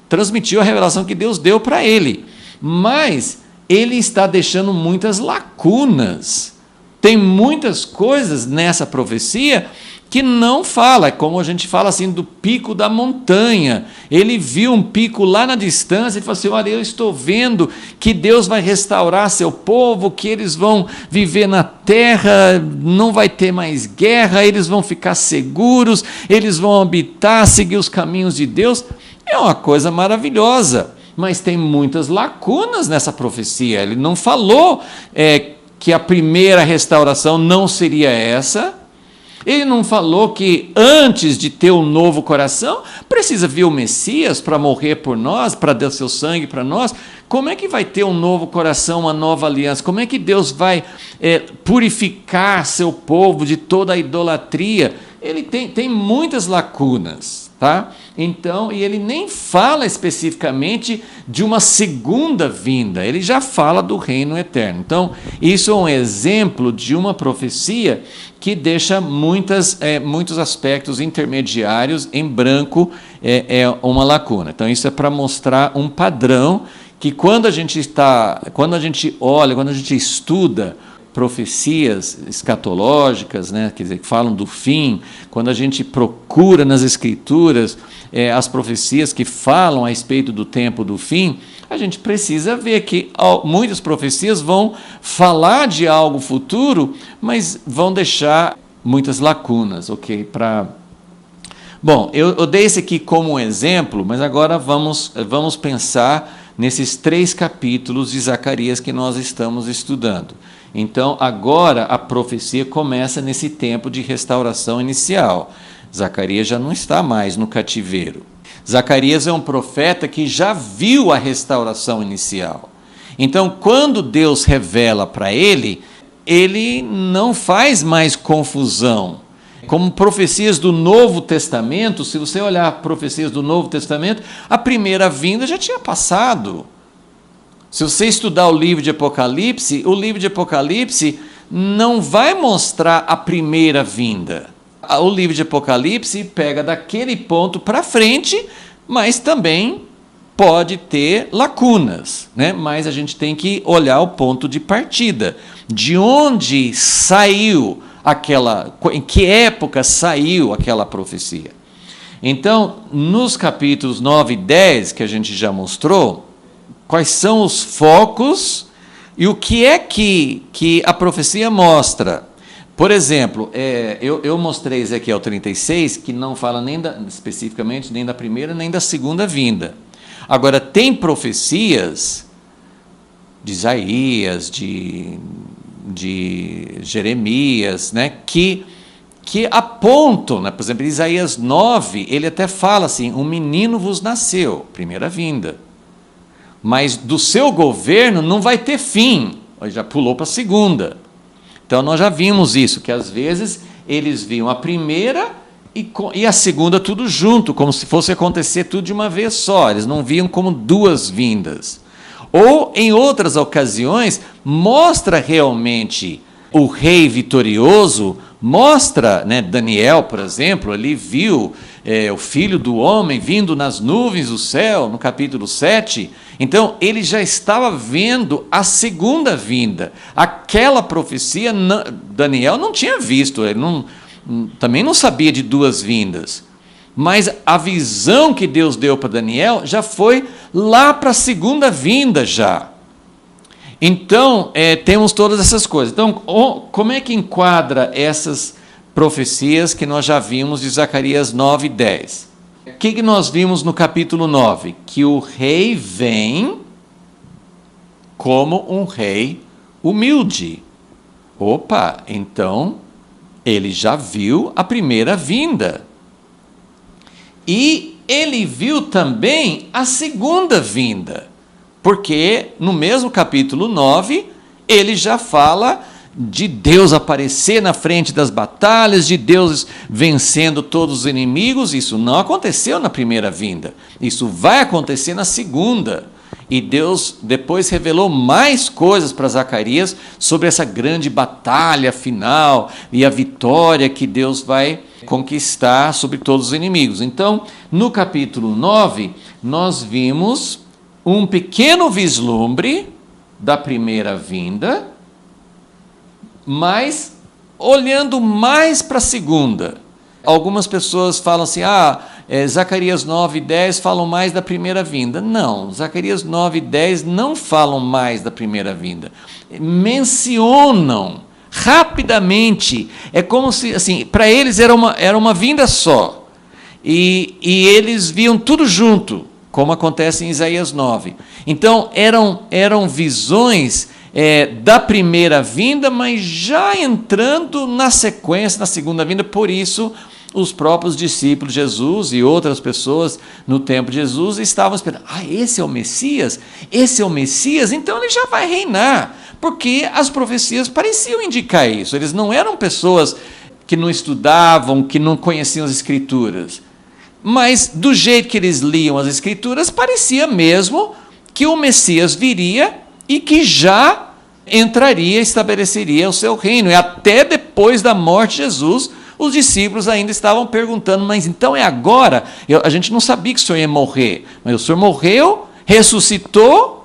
transmitiu a revelação que Deus deu para ele, mas ele está deixando muitas lacunas. Tem muitas coisas nessa profecia que não fala, como a gente fala assim do pico da montanha. Ele viu um pico lá na distância e falou assim, olha, eu estou vendo que Deus vai restaurar seu povo, que eles vão viver na terra, não vai ter mais guerra, eles vão ficar seguros, eles vão habitar, seguir os caminhos de Deus. É uma coisa maravilhosa, mas tem muitas lacunas nessa profecia. Ele não falou que a primeira restauração não seria essa. Ele não falou que antes de ter um novo coração, precisa vir o Messias para morrer por nós, para dar seu sangue para nós. Como é que vai ter um novo coração, uma nova aliança? Como é que Deus vai purificar seu povo de toda a idolatria? Ele tem muitas lacunas, tá? Então, e ele nem fala especificamente de uma segunda vinda, ele já fala do reino eterno. Então, isso é um exemplo de uma profecia que deixa muitos aspectos intermediários em branco, uma lacuna. Então, isso é para mostrar um padrão que quando a gente olha, quando a gente estuda profecias escatológicas, né, quer dizer, que falam do fim, quando a gente procura nas Escrituras as profecias que falam a respeito do tempo do fim, a gente precisa ver que muitas profecias vão falar de algo futuro, mas vão deixar muitas lacunas, ok? Bom, eu dei esse aqui como um exemplo, mas agora vamos pensar nesses 3 capítulos de Zacarias que nós estamos estudando. Então, agora a profecia começa nesse tempo de restauração inicial. Zacarias já não está mais no cativeiro. Zacarias é um profeta que já viu a restauração inicial. Então, quando Deus revela para ele, ele não faz mais confusão. Como profecias do Novo Testamento, se você olhar profecias do Novo Testamento, a primeira vinda já tinha passado. Se você estudar o livro de Apocalipse não vai mostrar a primeira vinda. O livro de Apocalipse pega daquele ponto para frente, mas também pode ter lacunas, né? Mas a gente tem que olhar o ponto de partida. De onde saiu em que época saiu aquela profecia? Então, nos capítulos 9 e 10, que a gente já mostrou, quais são os focos e o que é que a profecia mostra. Por exemplo, eu mostrei Ezequiel 36, que não fala especificamente nem da primeira nem da segunda vinda. Agora, tem profecias de Isaías, de Jeremias, né, que apontam, né, por exemplo, em Isaías 9, ele até fala assim, um menino vos nasceu, primeira vinda. Mas do seu governo não vai ter fim. Ele já pulou para a segunda. Então nós já vimos isso, que às vezes eles viam a primeira E a segunda tudo junto, como se fosse acontecer tudo de uma vez só. Eles não viam como duas vindas. Ou, em outras ocasiões, mostra realmente o rei vitorioso, mostra, né, Daniel, por exemplo, ali viu o filho do homem vindo nas nuvens do céu, no capítulo 7. Então, ele já estava vendo a segunda vinda. Aquela profecia, Daniel não tinha visto, ele também não sabia de duas vindas. Mas a visão que Deus deu para Daniel já foi lá para a segunda vinda já. Então, temos todas essas coisas. Então, como é que enquadra essas profecias que nós já vimos de Zacarias 9 e 10? O que nós vimos no capítulo 9? Que o rei vem como um rei humilde. Opa, então ele já viu a primeira vinda. E ele viu também a segunda vinda, porque no mesmo capítulo 9, ele já fala de Deus aparecer na frente das batalhas, de Deus vencendo todos os inimigos. Isso não aconteceu na primeira vinda, isso vai acontecer na segunda. E Deus depois revelou mais coisas para Zacarias sobre essa grande batalha final e a vitória que Deus vai conquistar sobre todos os inimigos. Então, no capítulo 9, nós vimos um pequeno vislumbre da primeira vinda, mas olhando mais para a segunda. Algumas pessoas falam assim, Zacarias 9 e 10 falam mais da primeira vinda. Não, Zacarias 9 e 10 não falam mais da primeira vinda. Mencionam rapidamente. É como se, assim, para eles era uma vinda só. E eles viam tudo junto, como acontece em Isaías 9. Então, eram visões da primeira vinda, mas já entrando na sequência, na segunda vinda. Por isso, os próprios discípulos de Jesus e outras pessoas no tempo de Jesus estavam esperando. Esse é o Messias? Esse é o Messias? Então ele já vai reinar. Porque as profecias pareciam indicar isso. Eles não eram pessoas que não estudavam, que não conheciam as Escrituras. Mas do jeito que eles liam as Escrituras, parecia mesmo que o Messias viria e que já entraria, estabeleceria o seu reino. E até depois da morte de Jesus, os discípulos ainda estavam perguntando, mas então é agora? A gente não sabia que o Senhor ia morrer, mas o Senhor morreu, ressuscitou,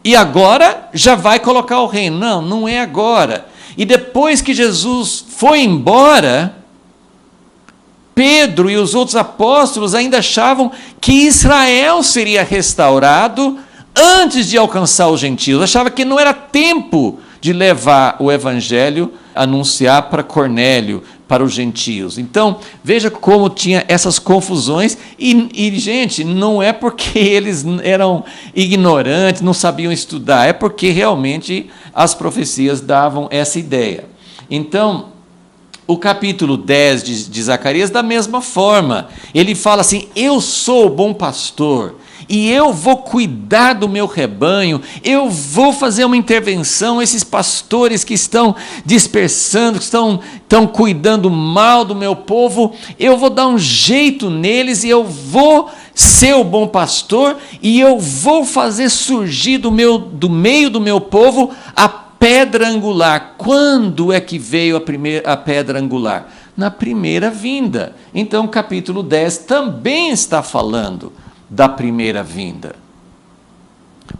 e agora já vai colocar o reino. Não, não é agora. E depois que Jesus foi embora, Pedro e os outros apóstolos ainda achavam que Israel seria restaurado antes de alcançar os gentios. Achava que não era tempo de levar o evangelho, anunciar para Cornélio, para os gentios. Então, veja como tinha essas confusões e, gente, não é porque eles eram ignorantes, não sabiam estudar, é porque realmente as profecias davam essa ideia. Então, o capítulo 10 de Zacarias, da mesma forma, ele fala assim, eu sou o bom pastor, e eu vou cuidar do meu rebanho, eu vou fazer uma intervenção, esses pastores que estão dispersando, que estão cuidando mal do meu povo, eu vou dar um jeito neles, e eu vou ser o bom pastor, e eu vou fazer surgir do meio do meu povo a pedra angular. Quando é que veio a pedra angular? Na primeira vinda. Então, capítulo 10 também está falando da primeira vinda,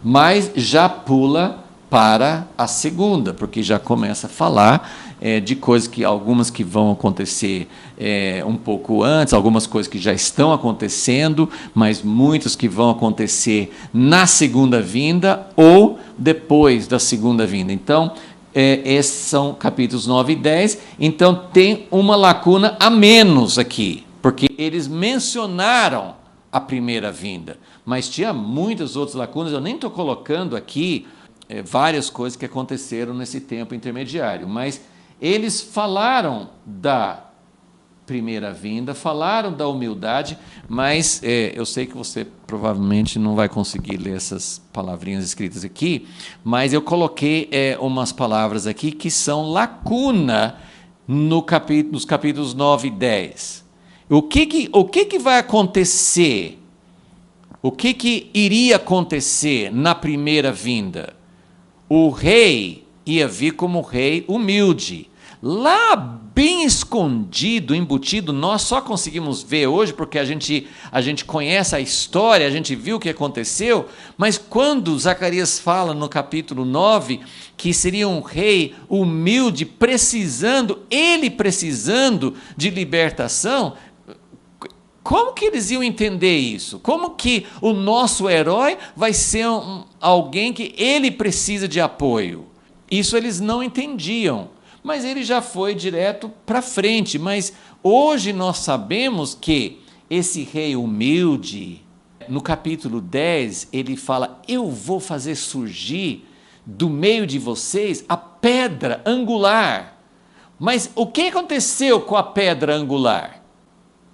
mas já pula para a segunda, porque já começa a falar de coisas que algumas que vão acontecer um pouco antes, algumas coisas que já estão acontecendo, mas muitas que vão acontecer na segunda vinda ou depois da segunda vinda. Então, esses são capítulos 9 e 10, então tem uma lacuna a menos aqui, porque eles mencionaram a primeira vinda, mas tinha muitas outras lacunas. Eu nem estou colocando aqui várias coisas que aconteceram nesse tempo intermediário, mas eles falaram da primeira vinda, falaram da humildade, mas eu sei que você provavelmente não vai conseguir ler essas palavrinhas escritas aqui, mas eu coloquei umas palavras aqui que são lacuna nos capítulos 9 e 10. O que vai acontecer? O que iria acontecer na primeira vinda? O rei ia vir como rei humilde. Lá bem escondido, embutido, nós só conseguimos ver hoje porque a gente conhece a história, a gente viu o que aconteceu, mas quando Zacarias fala no capítulo 9 que seria um rei humilde, ele precisando de libertação, como que eles iam entender isso? Como que o nosso herói vai ser alguém que ele precisa de apoio? Isso eles não entendiam. Mas ele já foi direto para frente. Mas hoje nós sabemos que esse rei humilde, no capítulo 10, ele fala: eu vou fazer surgir do meio de vocês a pedra angular. Mas o que aconteceu com a pedra angular?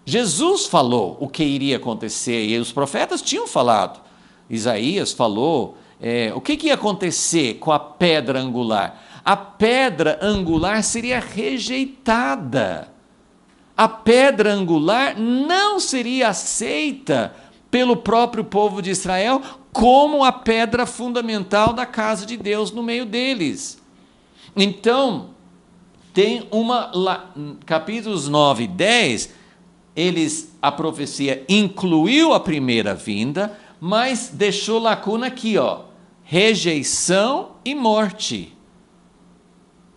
Jesus falou o que iria acontecer e os profetas tinham falado. Isaías falou o que ia acontecer com a pedra angular. A pedra angular seria rejeitada. A pedra angular não seria aceita pelo próprio povo de Israel como a pedra fundamental da casa de Deus no meio deles. Então, tem capítulos 9 e 10, a profecia incluiu a primeira vinda, mas deixou lacuna aqui, rejeição e morte.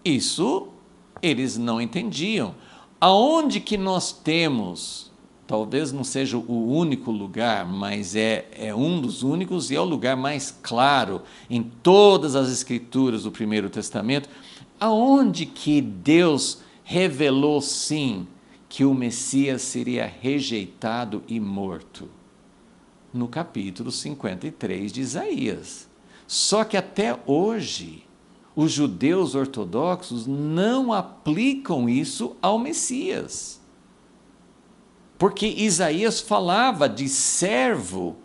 Isso eles não entendiam. Aonde que nós temos, talvez não seja o único lugar, mas é um dos únicos e é o lugar mais claro em todas as escrituras do Primeiro Testamento, aonde que Deus revelou sim que o Messias seria rejeitado e morto? No capítulo 53 de Isaías. Só que até hoje os judeus ortodoxos não aplicam isso ao Messias. Porque Isaías falava de servo,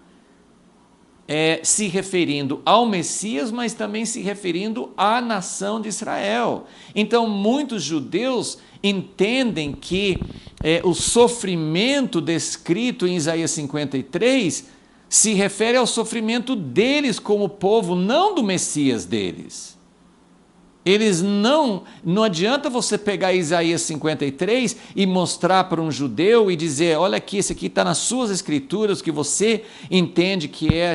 se referindo ao Messias, mas também se referindo à nação de Israel. Então, muitos judeus entendem que o sofrimento descrito em Isaías 53 se refere ao sofrimento deles como povo, não do Messias deles. Eles não adianta você pegar Isaías 53 e mostrar para um judeu e dizer: olha aqui, esse aqui está nas suas escrituras, que você entende que é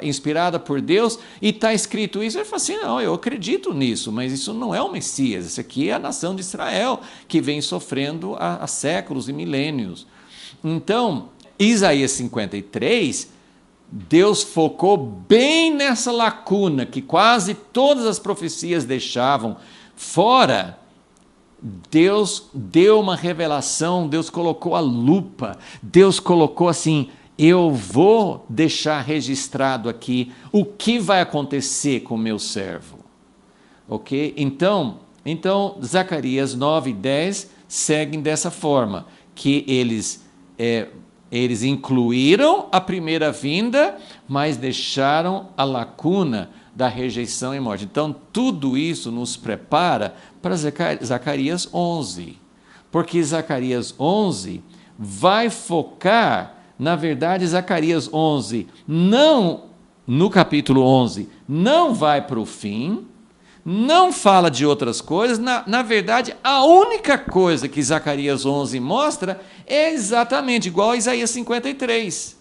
inspirada por Deus, e está escrito isso. Ele fala assim: não, eu acredito nisso, mas isso não é o Messias, isso aqui é a nação de Israel, que vem sofrendo há séculos e milênios. Então, Isaías 53... Deus focou bem nessa lacuna que quase todas as profecias deixavam fora. Deus deu uma revelação, Deus colocou a lupa, Deus colocou assim: eu vou deixar registrado aqui o que vai acontecer com o meu servo. Ok? Então Zacarias 9 e 10 seguem dessa forma, que eles incluíram a primeira vinda, mas deixaram a lacuna da rejeição e morte. Então, tudo isso nos prepara para Zacarias 11. Porque Zacarias 11 vai focar, na verdade, Zacarias 11, no capítulo 11, não vai para o fim, não fala de outras coisas. Na verdade, a única coisa que Zacarias 11 mostra é exatamente igual a Isaías 53.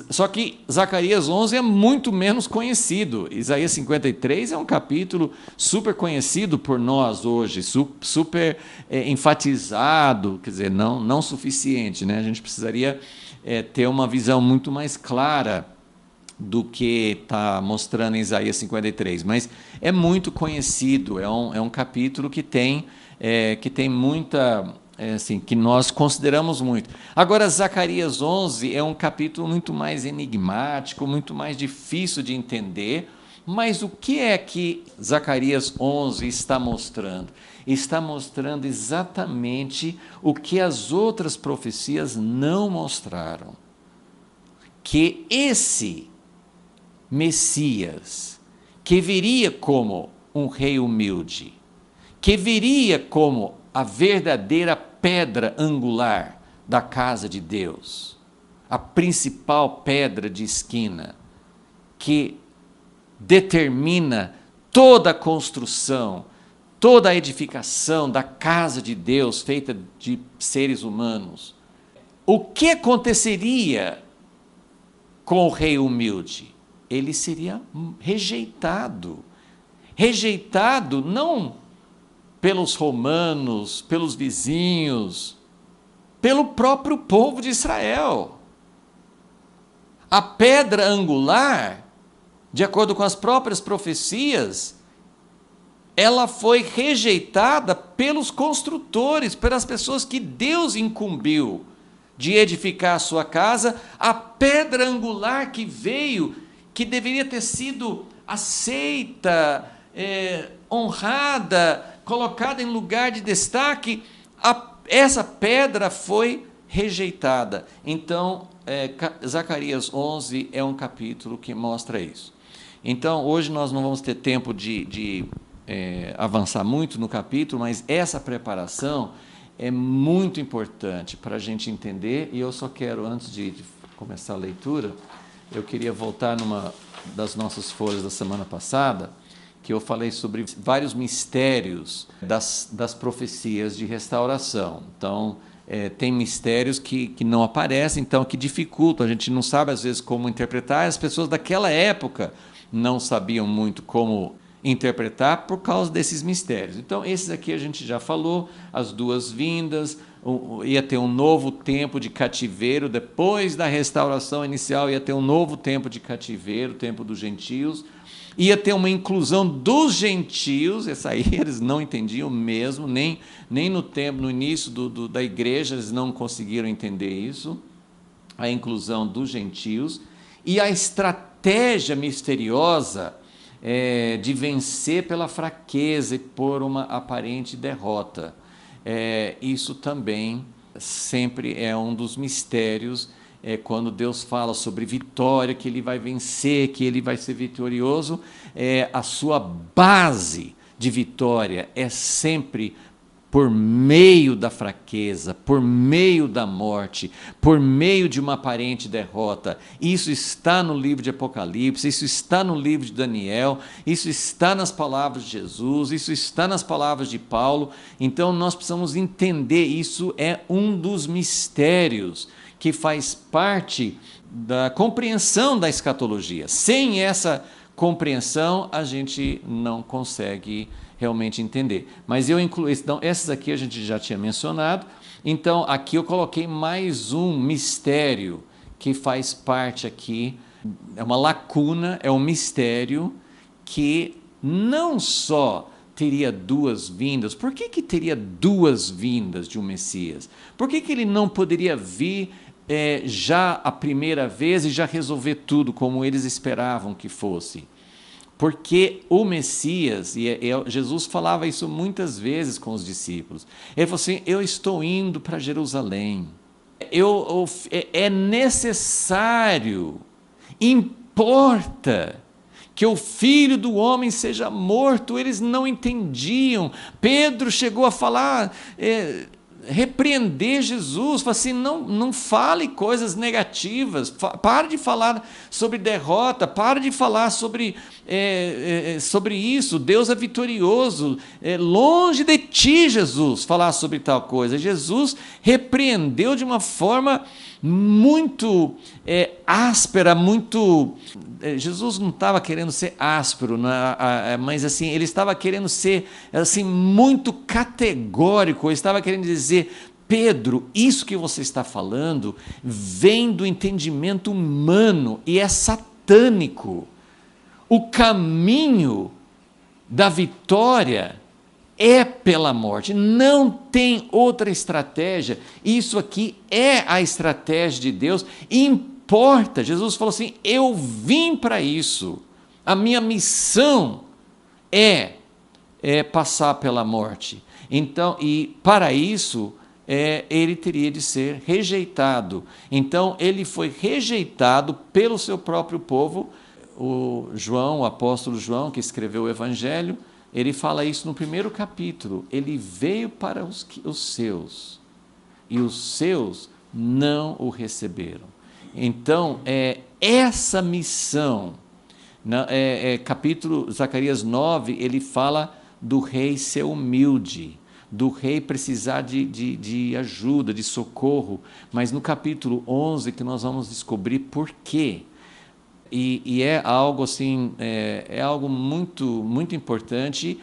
Só que Zacarias 11 é muito menos conhecido. Isaías 53 é um capítulo super conhecido por nós hoje, super enfatizado, quer dizer, não suficiente, né? A gente precisaria ter uma visão muito mais clara do que está mostrando em Isaías 53, mas é muito conhecido, é um capítulo que tem muita, assim, que nós consideramos muito. Agora, Zacarias 11 é um capítulo muito mais enigmático, muito mais difícil de entender, mas o que é que Zacarias 11 está mostrando? Está mostrando exatamente o que as outras profecias não mostraram, que esse Messias, que viria como um rei humilde, que viria como a verdadeira pedra angular da casa de Deus, a principal pedra de esquina, que determina toda a construção, toda a edificação da casa de Deus feita de seres humanos. O que aconteceria com o rei humilde? Ele seria rejeitado. Rejeitado não pelos romanos, pelos vizinhos, pelo próprio povo de Israel. A pedra angular, de acordo com as próprias profecias, ela foi rejeitada pelos construtores, pelas pessoas que Deus incumbiu de edificar a sua casa. A pedra angular que veio, que deveria ter sido aceita, honrada, colocada em lugar de destaque, essa pedra foi rejeitada. Então, Zacarias 11 é um capítulo que mostra isso. Então, hoje nós não vamos ter tempo de avançar muito no capítulo, mas essa preparação é muito importante para a gente entender, e eu só quero, antes de começar a leitura, eu queria voltar numa das nossas folhas da semana passada, que eu falei sobre vários mistérios das profecias de restauração. Então, tem mistérios que não aparecem, então que dificultam, a gente não sabe às vezes como interpretar, as pessoas daquela época não sabiam muito como interpretar por causa desses mistérios. Então, esses aqui a gente já falou, as duas vindas, ia ter um novo tempo de cativeiro, depois da restauração inicial ia ter um novo tempo de cativeiro, o tempo dos gentios, ia ter uma inclusão dos gentios, essa aí eles não entendiam mesmo, nem no tempo, no início da igreja eles não conseguiram entender isso, a inclusão dos gentios, e a estratégia misteriosa de vencer pela fraqueza e por uma aparente derrota. Isso também sempre é um dos mistérios, quando Deus fala sobre vitória, que Ele vai vencer, que Ele vai ser vitorioso, a sua base de vitória é sempre por meio da fraqueza, por meio da morte, por meio de uma aparente derrota. Isso está no livro de Apocalipse, isso está no livro de Daniel, isso está nas palavras de Jesus, isso está nas palavras de Paulo. Então nós precisamos entender, isso é um dos mistérios que faz parte da compreensão da escatologia. Sem essa compreensão, a gente não consegue realmente entender. Mas eu incluí, então, essas aqui a gente já tinha mencionado, então aqui eu coloquei mais um mistério que faz parte aqui, é uma lacuna, é um mistério que não só teria duas vindas. Por que teria duas vindas de um Messias? Por que ele não poderia vir já a primeira vez e já resolver tudo como eles esperavam que fosse? Porque o Messias, Jesus falava isso muitas vezes com os discípulos, ele falou assim, eu estou indo para Jerusalém, é necessário, importa que o Filho do Homem seja morto. Eles não entendiam. Pedro chegou a falar, repreender Jesus, falou assim, não fale coisas negativas, pare de falar sobre derrota, pare de falar sobre isso, Deus é vitorioso, longe de ti, Jesus, falar sobre tal coisa. Jesus repreendeu de uma forma muito áspera, muito... Jesus não estava querendo ser áspero, mas assim, ele estava querendo ser assim, muito categórico, ele estava querendo dizer, Pedro, isso que você está falando vem do entendimento humano e é satânico. O caminho da vitória é pela morte, não tem outra estratégia. Isso aqui é a estratégia de Deus, importa. Jesus falou assim, eu vim para isso, a minha missão é passar pela morte. Então, e para isso, ele teria de ser rejeitado. Então, ele foi rejeitado pelo seu próprio povo. O apóstolo João, que escreveu o Evangelho, ele fala isso no primeiro capítulo. Ele veio para os seus, e os seus não o receberam. Então, essa missão, capítulo Zacarias 9, ele fala do rei ser humilde, do rei precisar de ajuda, de socorro, mas no capítulo 11 que nós vamos descobrir por quê. E é algo assim, é algo muito, muito importante,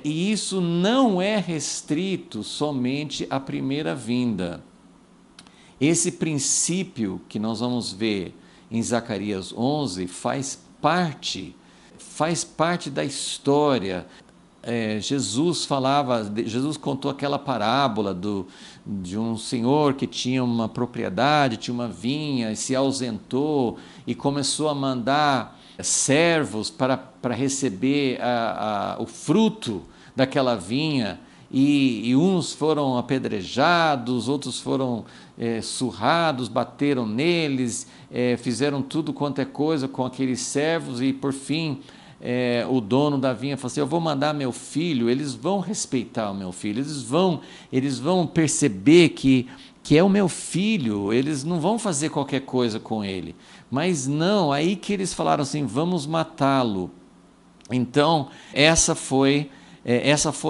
e isso não é restrito somente à primeira vinda. Esse princípio que nós vamos ver em Zacarias 11 faz parte da história. Jesus contou aquela parábola de um senhor que tinha uma propriedade, tinha uma vinha, e se ausentou e começou a mandar servos para receber o fruto daquela vinha, e uns foram apedrejados, outros foram surrados, bateram neles, fizeram tudo quanto é coisa com aqueles servos, e por fim o dono da vinha falou assim: eu vou mandar meu filho, eles vão respeitar o meu filho, eles vão perceber que é o meu filho, eles não vão fazer qualquer coisa com ele. Mas não, aí que eles falaram assim: vamos matá-lo. Então, essa foi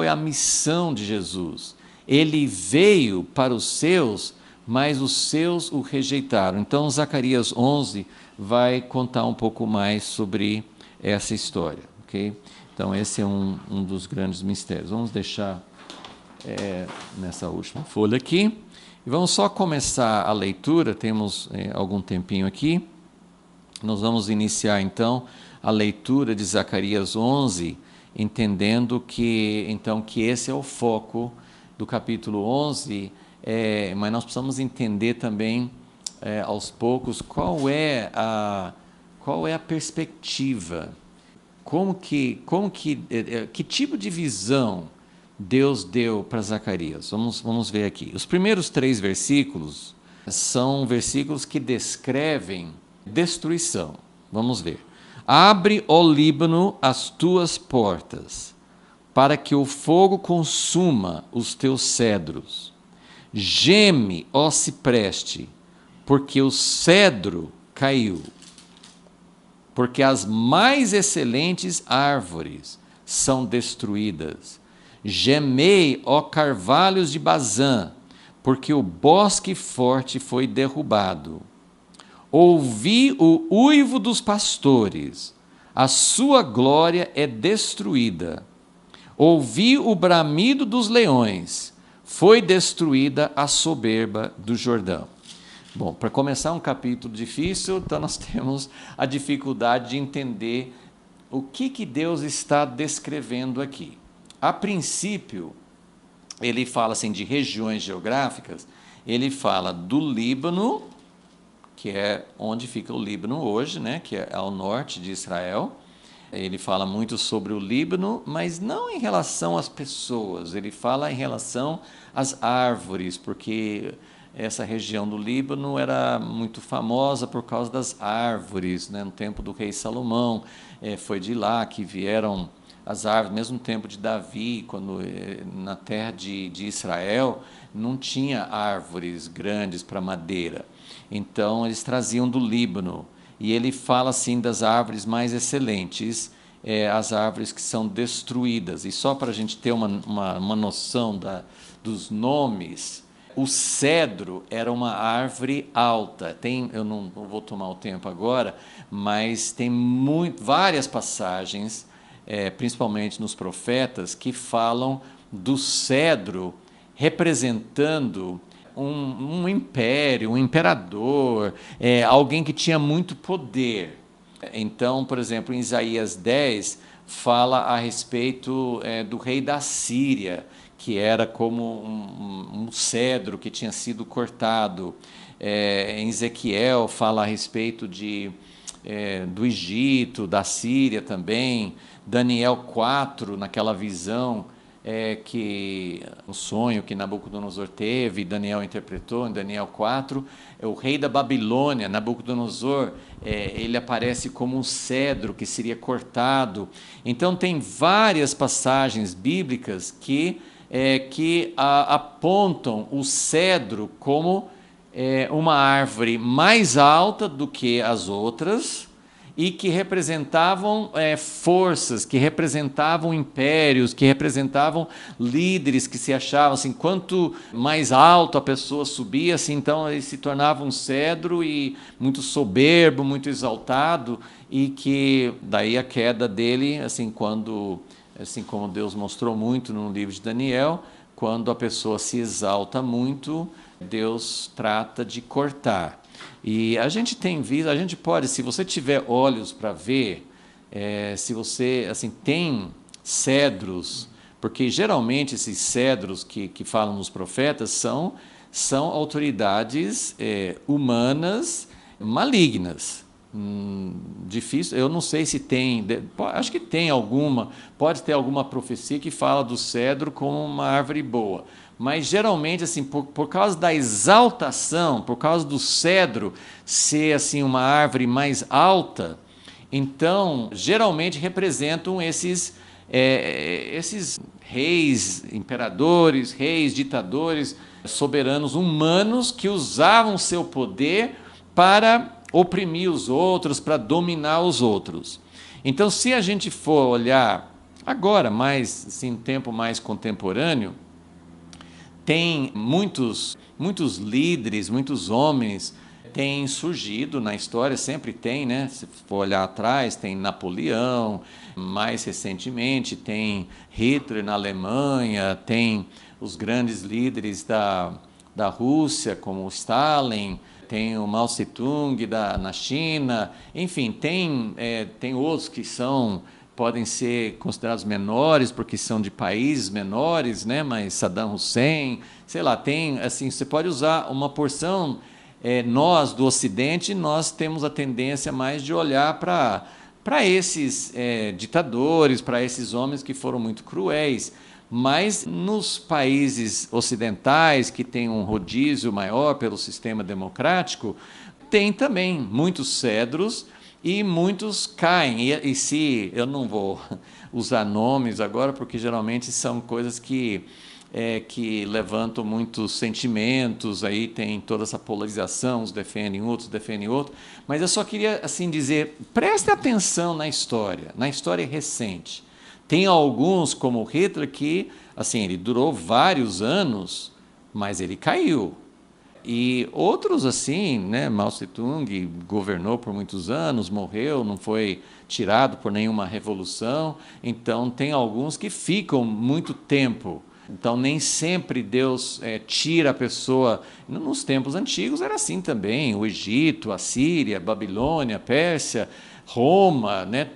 a missão de Jesus. Ele veio para os seus, mas os seus o rejeitaram. Então, Zacarias 11 vai contar um pouco mais sobre essa história, ok? Então, esse é um dos grandes mistérios. Vamos deixar nessa última folha aqui. E vamos só começar a leitura, temos algum tempinho aqui. Nós vamos iniciar, então, a leitura de Zacarias 11, entendendo que esse é o foco do capítulo 11, mas nós precisamos entender também, aos poucos, qual é a perspectiva, que tipo de visão Deus deu para Zacarias. Vamos ver aqui. Os primeiros 3 versículos são versículos que descrevem destruição. Vamos ver. Abre, ó Líbano, as tuas portas, para que o fogo consuma os teus cedros. Geme, ó cipreste, porque o cedro caiu. Porque as mais excelentes árvores são destruídas. Gemei, ó carvalhos de Bazã, porque o bosque forte foi derrubado. Ouvi o uivo dos pastores, a sua glória é destruída. Ouvi o bramido dos leões, foi destruída a soberba do Jordão. Bom, para começar um capítulo difícil, então nós temos a dificuldade de entender o que Deus está descrevendo aqui. A princípio, ele fala assim de regiões geográficas, ele fala do Líbano, que é onde fica o Líbano hoje, né, que é ao norte de Israel. Ele fala muito sobre o Líbano, mas não em relação às pessoas, ele fala em relação às árvores, porque essa região do Líbano era muito famosa por causa das árvores, né? No tempo do rei Salomão, foi de lá que vieram as árvores, mesmo no tempo de Davi, quando na terra de Israel não tinha árvores grandes para madeira. Então, eles traziam do Líbano. E ele fala assim das árvores mais excelentes, as árvores que são destruídas. E só para a gente ter uma noção dos nomes, o cedro era uma árvore alta. Eu não vou tomar o tempo agora, mas tem várias passagens, principalmente nos profetas, que falam do cedro representando um império, um imperador, alguém que tinha muito poder. Então, por exemplo, em Isaías 10, fala a respeito do rei da Síria, que era como um cedro que tinha sido cortado. Em Ezequiel, fala a respeito do Egito, da Síria também. Daniel 4, naquela visão, que o sonho que Nabucodonosor teve, Daniel interpretou em Daniel 4, o rei da Babilônia, Nabucodonosor, ele aparece como um cedro que seria cortado. Então tem várias passagens bíblicas que que apontam o cedro como uma árvore mais alta do que as outras e que representavam forças, que representavam impérios, que representavam líderes que se achavam assim, quanto mais alto a pessoa subia, assim, então ele se tornava um cedro e muito soberbo, muito exaltado, e que daí a queda dele, assim, quando, assim como Deus mostrou muito no livro de Daniel, quando a pessoa se exalta muito, Deus trata de cortar. E a gente tem visto, a gente pode, se você tiver olhos para ver, se você assim tem cedros, porque geralmente esses cedros que falam nos profetas são autoridades humanas malignas. Difícil, eu não sei se tem, acho que tem alguma, pode ter alguma profecia que fala do cedro como uma árvore boa, mas geralmente assim, por causa da exaltação, por causa do cedro ser assim uma árvore mais alta, então geralmente representam esses reis, imperadores, reis, ditadores, soberanos humanos que usavam seu poder para oprimir os outros, para dominar os outros. Então, se a gente for olhar agora, mais assim, um tempo mais contemporâneo, tem muitos líderes, muitos homens têm surgido na história, sempre tem, né? Se for olhar atrás, tem Napoleão, mais recentemente tem Hitler na Alemanha, tem os grandes líderes da Rússia, como Stalin, tem o Mao Tse-tung na China, enfim, tem outros que podem ser considerados menores, porque são de países menores, né? Mas Saddam Hussein, sei lá, tem, assim, você pode usar uma porção, nós do Ocidente, nós temos a tendência mais de olhar para esses ditadores, para esses homens que foram muito cruéis, mas nos países ocidentais, que têm um rodízio maior pelo sistema democrático, tem também muitos cedros e muitos caem. E se eu não vou usar nomes agora, porque geralmente são coisas que levantam muitos sentimentos, aí tem toda essa polarização, uns defendem outros, mas eu só queria assim dizer, preste atenção na história recente. Tem alguns, como Hitler, que assim, ele durou vários anos, mas ele caiu. E outros assim, né, Mao Tse-tung governou por muitos anos, morreu, não foi tirado por nenhuma revolução. Então tem alguns que ficam muito tempo. Então nem sempre Deus tira a pessoa. Nos tempos antigos era assim também, o Egito, a Síria, a Babilônia, a Pérsia, Roma, né?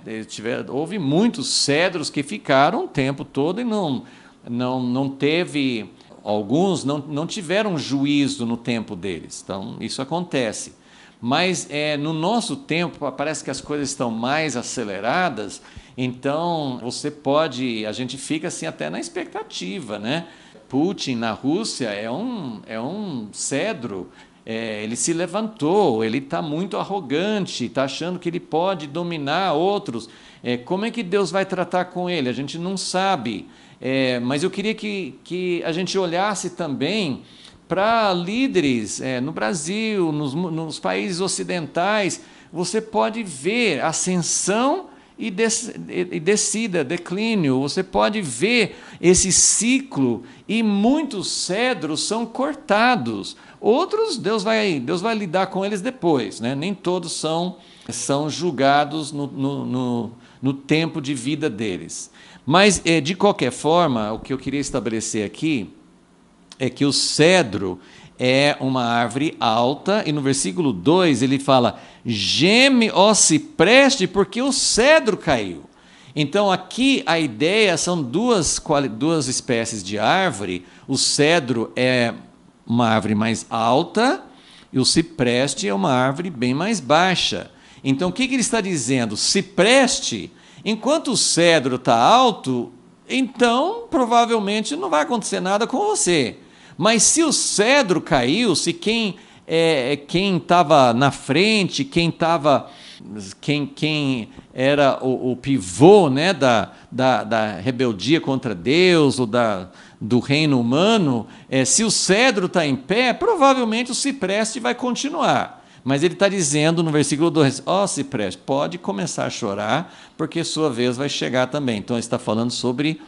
Houve muitos cedros que ficaram o tempo todo e não teve, alguns não tiveram juízo no tempo deles. Então, isso acontece. Mas no nosso tempo, parece que as coisas estão mais aceleradas, então a gente fica assim até na expectativa, né? Putin na Rússia é um cedro. Ele se levantou, ele está muito arrogante, está achando que ele pode dominar outros. Como é que Deus vai tratar com ele? A gente não sabe. Mas eu queria que a gente olhasse também para líderes no Brasil, nos países ocidentais. Você pode ver ascensão e descida, declínio. Você pode ver esse ciclo e muitos cedros são cortados. Outros, Deus vai lidar com eles depois, né? Nem todos são julgados no tempo de vida deles. Mas, de qualquer forma, o que eu queria estabelecer aqui é que o cedro é uma árvore alta, e no versículo 2 ele fala: geme, ó cipreste, porque o cedro caiu. Então, aqui a ideia são duas espécies de árvore. O cedro é uma árvore mais alta e o cipreste é uma árvore bem mais baixa. Então, o que ele está dizendo? Cipreste, enquanto o cedro está alto, então provavelmente não vai acontecer nada com você. Mas se o cedro caiu, se quem estava na frente, quem era o pivô, né, da rebeldia contra Deus, ou do reino humano, se o cedro está em pé, provavelmente o cipreste vai continuar. Mas ele está dizendo no versículo 2, cipreste, pode começar a chorar, porque sua vez vai chegar também. Então ele está falando sobre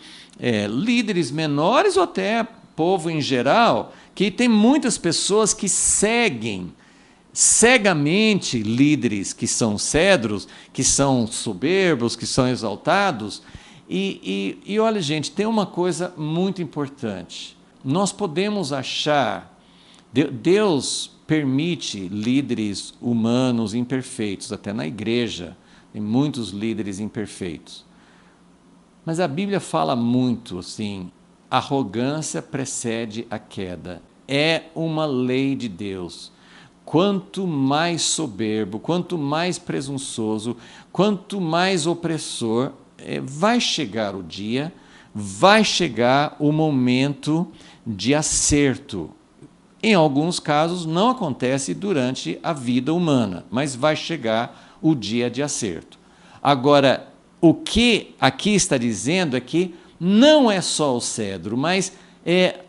líderes menores ou até povo em geral, que tem muitas pessoas que seguem cegamente líderes que são cedros, que são soberbos, que são exaltados. E olha, gente, tem uma coisa muito importante. Nós podemos achar, Deus permite líderes humanos imperfeitos, até na igreja, tem muitos líderes imperfeitos. Mas a Bíblia fala muito assim, arrogância precede a queda. É uma lei de Deus. Quanto mais soberbo, quanto mais presunçoso, quanto mais opressor, vai chegar o dia, vai chegar o momento de acerto. Em alguns casos não acontece durante a vida humana, mas vai chegar o dia de acerto. Agora, o que aqui está dizendo é que não é só o cedro, mas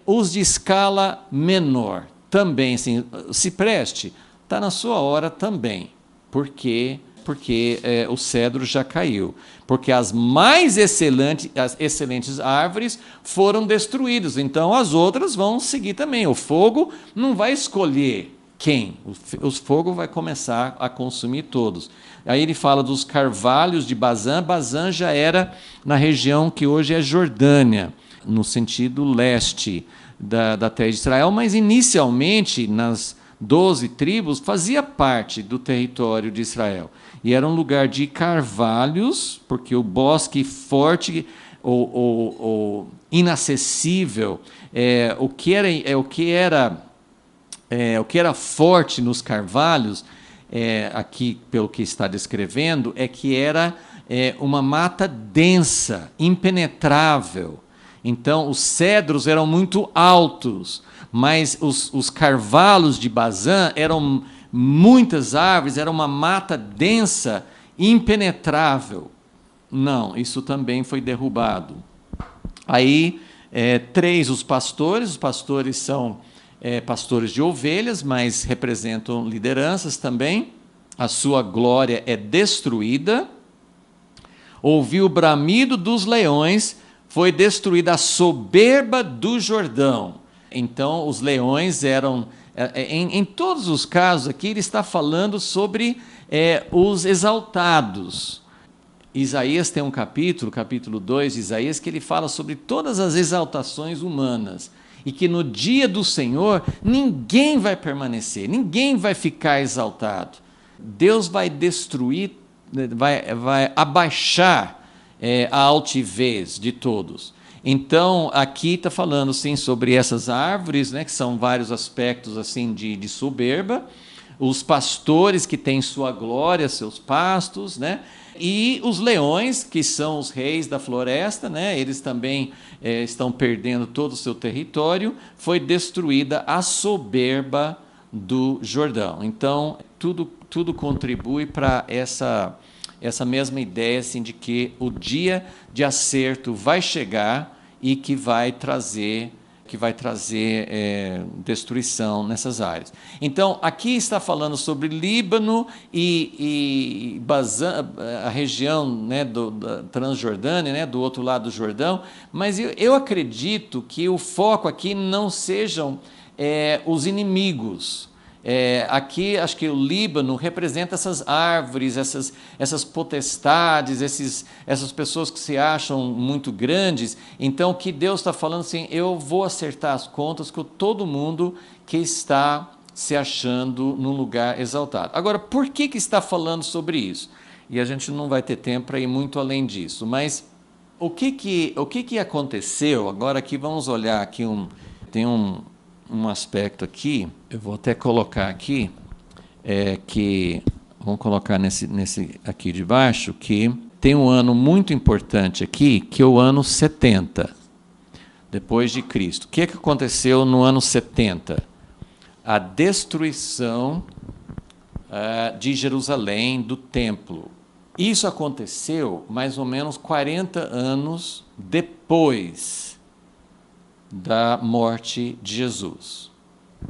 os de escala menor. Também, assim, cipreste, está na sua hora também. Por quê? Porque o cedro já caiu. Porque as mais excelentes árvores foram destruídas. Então, as outras vão seguir também. O fogo não vai escolher quem. O fogo vai começar a consumir todos. Aí ele fala dos carvalhos de Bazã. Bazã já era na região que hoje é Jordânia, no sentido leste da terra de Israel, mas inicialmente nas 12 tribos fazia parte do território de Israel. E era um lugar de carvalhos, porque o bosque forte ou inacessível, o que era forte nos carvalhos, aqui pelo que está descrevendo, é que era uma mata densa, impenetrável. Então, os cedros eram muito altos, mas os carvalhos de Bazã eram muitas árvores, era uma mata densa, impenetrável. Não, isso também foi derrubado. Aí, 3, os pastores são pastores de ovelhas, mas representam lideranças também. A sua glória é destruída. Ouviu o bramido dos leões, foi destruída a soberba do Jordão. Então, os leões eram... Em todos os casos aqui, ele está falando sobre os exaltados. Isaías tem um capítulo 2 de Isaías, que ele fala sobre todas as exaltações humanas. E que no dia do Senhor, ninguém vai permanecer, ninguém vai ficar exaltado. Deus vai destruir, vai abaixar a altivez de todos. Então, aqui está falando sim, sobre essas árvores, né, que são vários aspectos assim, de soberba, os pastores que têm sua glória, seus pastos, né, e os leões, que são os reis da floresta, né, eles também estão perdendo todo o seu território. Foi destruída a soberba do Jordão. Então, tudo contribui para essa mesma ideia assim, de que o dia de acerto vai chegar e que vai trazer destruição nessas áreas. Então, aqui está falando sobre Líbano e Bazã, a região, né, da Transjordânia, né, do outro lado do Jordão, mas eu acredito que o foco aqui não sejam os inimigos. Aqui, acho que o Líbano representa essas árvores, essas potestades, essas pessoas que se acham muito grandes. Então, o que Deus está falando assim, eu vou acertar as contas com todo mundo que está se achando num lugar exaltado. Agora, por que está falando sobre isso? E a gente não vai ter tempo para ir muito além disso, mas o que aconteceu? Agora aqui vamos olhar aqui, tem um aspecto aqui, eu vou até colocar aqui, que vamos colocar nesse aqui de baixo, que tem um ano muito importante aqui, que é o ano 70, depois de Cristo. O que aconteceu no ano 70? A destruição de Jerusalém, do templo. Isso aconteceu mais ou menos 40 anos depois da morte de Jesus.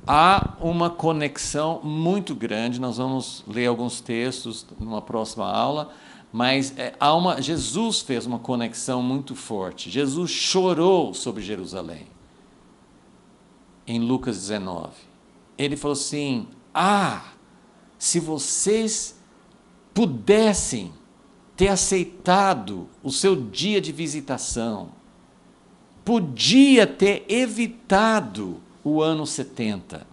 Há uma conexão muito grande, nós vamos ler alguns textos numa próxima aula, mas Jesus fez uma conexão muito forte. Jesus chorou sobre Jerusalém, em Lucas 19. Ele falou assim: se vocês pudessem ter aceitado o seu dia de visitação, podia ter evitado o ano 70.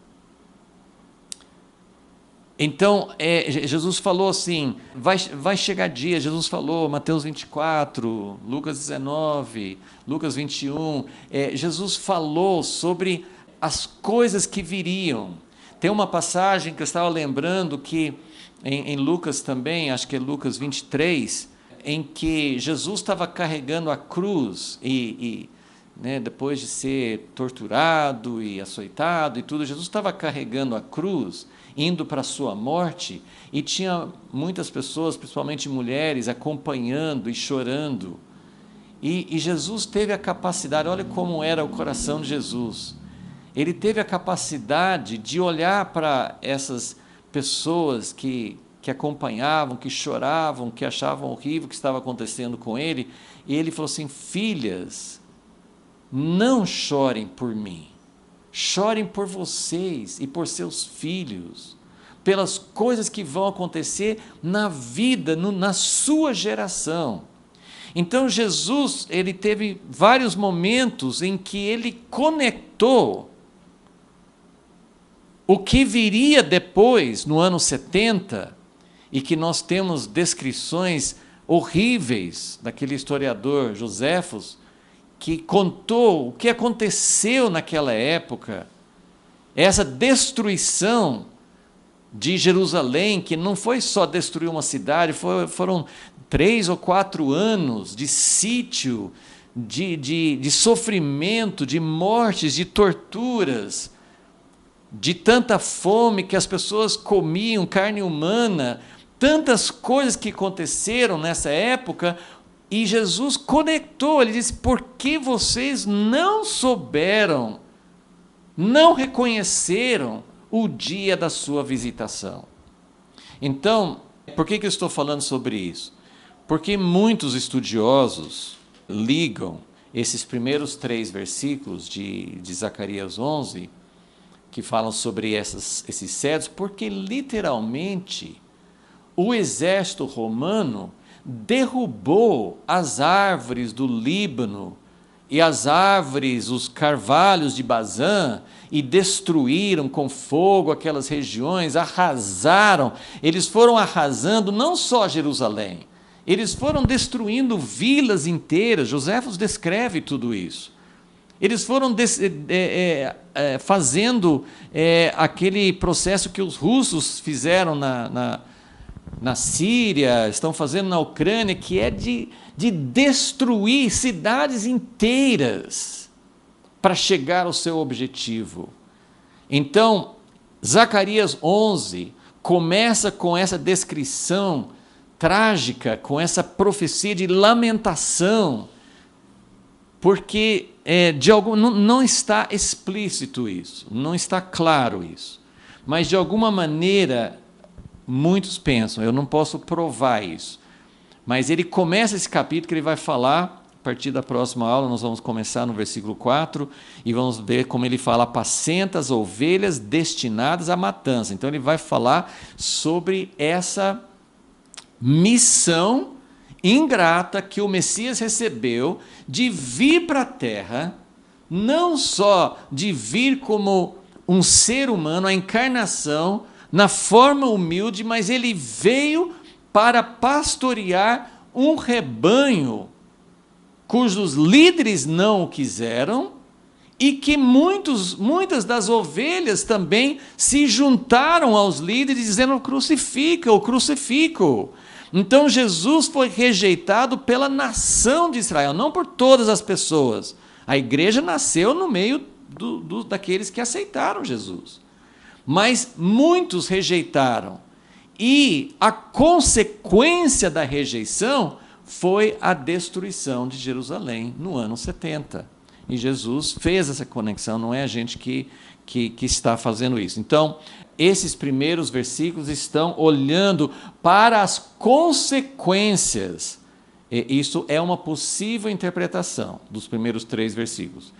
Então, Jesus falou assim, vai chegar dia, Jesus falou, Mateus 24, Lucas 19, Lucas 21, Jesus falou sobre as coisas que viriam. Tem uma passagem que eu estava lembrando que, em Lucas também, acho que é Lucas 23, em que Jesus estava carregando a cruz depois de ser torturado e açoitado e tudo, Jesus estava carregando a cruz, indo para a sua morte, e tinha muitas pessoas, principalmente mulheres, acompanhando e chorando. E Jesus teve a capacidade, olha como era o coração de Jesus, ele teve a capacidade de olhar para essas pessoas que acompanhavam, que choravam, que achavam horrível o que estava acontecendo com ele, e ele falou assim: filhas, não chorem por mim, chorem por vocês e por seus filhos, pelas coisas que vão acontecer na vida, na sua geração. Então Jesus, ele teve vários momentos em que ele conectou o que viria depois, no ano 70, e que nós temos descrições horríveis daquele historiador Joséfos, que contou o que aconteceu naquela época, essa destruição de Jerusalém, que não foi só destruir uma cidade, foram 3 ou 4 anos de sítio, de sofrimento, de mortes, de torturas, de tanta fome que as pessoas comiam carne humana, tantas coisas que aconteceram nessa época. E Jesus conectou, ele disse: por que vocês não souberam, não reconheceram o dia da sua visitação? Então, por que eu estou falando sobre isso? Porque muitos estudiosos ligam esses primeiros 3 versículos de Zacarias 11, que falam sobre esses cedros, porque literalmente o exército romano derrubou as árvores do Líbano e as árvores, os carvalhos de Bazã, e destruíram com fogo aquelas regiões, arrasaram. Eles foram arrasando não só Jerusalém, eles foram destruindo vilas inteiras. Joséfos descreve tudo isso. Eles foram fazendo aquele processo que os russos fizeram na Síria, estão fazendo na Ucrânia, que é de destruir cidades inteiras para chegar ao seu objetivo. Então, Zacarias 11 começa com essa descrição trágica, com essa profecia de lamentação, porque não está explícito isso, não está claro isso, mas de alguma maneira muitos pensam, eu não posso provar isso, mas ele começa esse capítulo que ele vai falar, a partir da próxima aula nós vamos começar no versículo 4, e vamos ver como ele fala: apacenta as ovelhas destinadas à matança. Então ele vai falar sobre essa missão ingrata que o Messias recebeu de vir para a terra, não só de vir como um ser humano, a encarnação, na forma humilde, mas ele veio para pastorear um rebanho cujos líderes não o quiseram, e que muitas das ovelhas também se juntaram aos líderes dizendo: crucifica-o, crucifica-o. Então Jesus foi rejeitado pela nação de Israel, não por todas as pessoas. A igreja nasceu no meio daqueles que aceitaram Jesus. Mas muitos rejeitaram, e a consequência da rejeição foi a destruição de Jerusalém no ano 70. E Jesus fez essa conexão, não é a gente que está fazendo isso. Então, esses primeiros versículos estão olhando para as consequências. Isso é uma possível interpretação dos primeiros 3 versículos.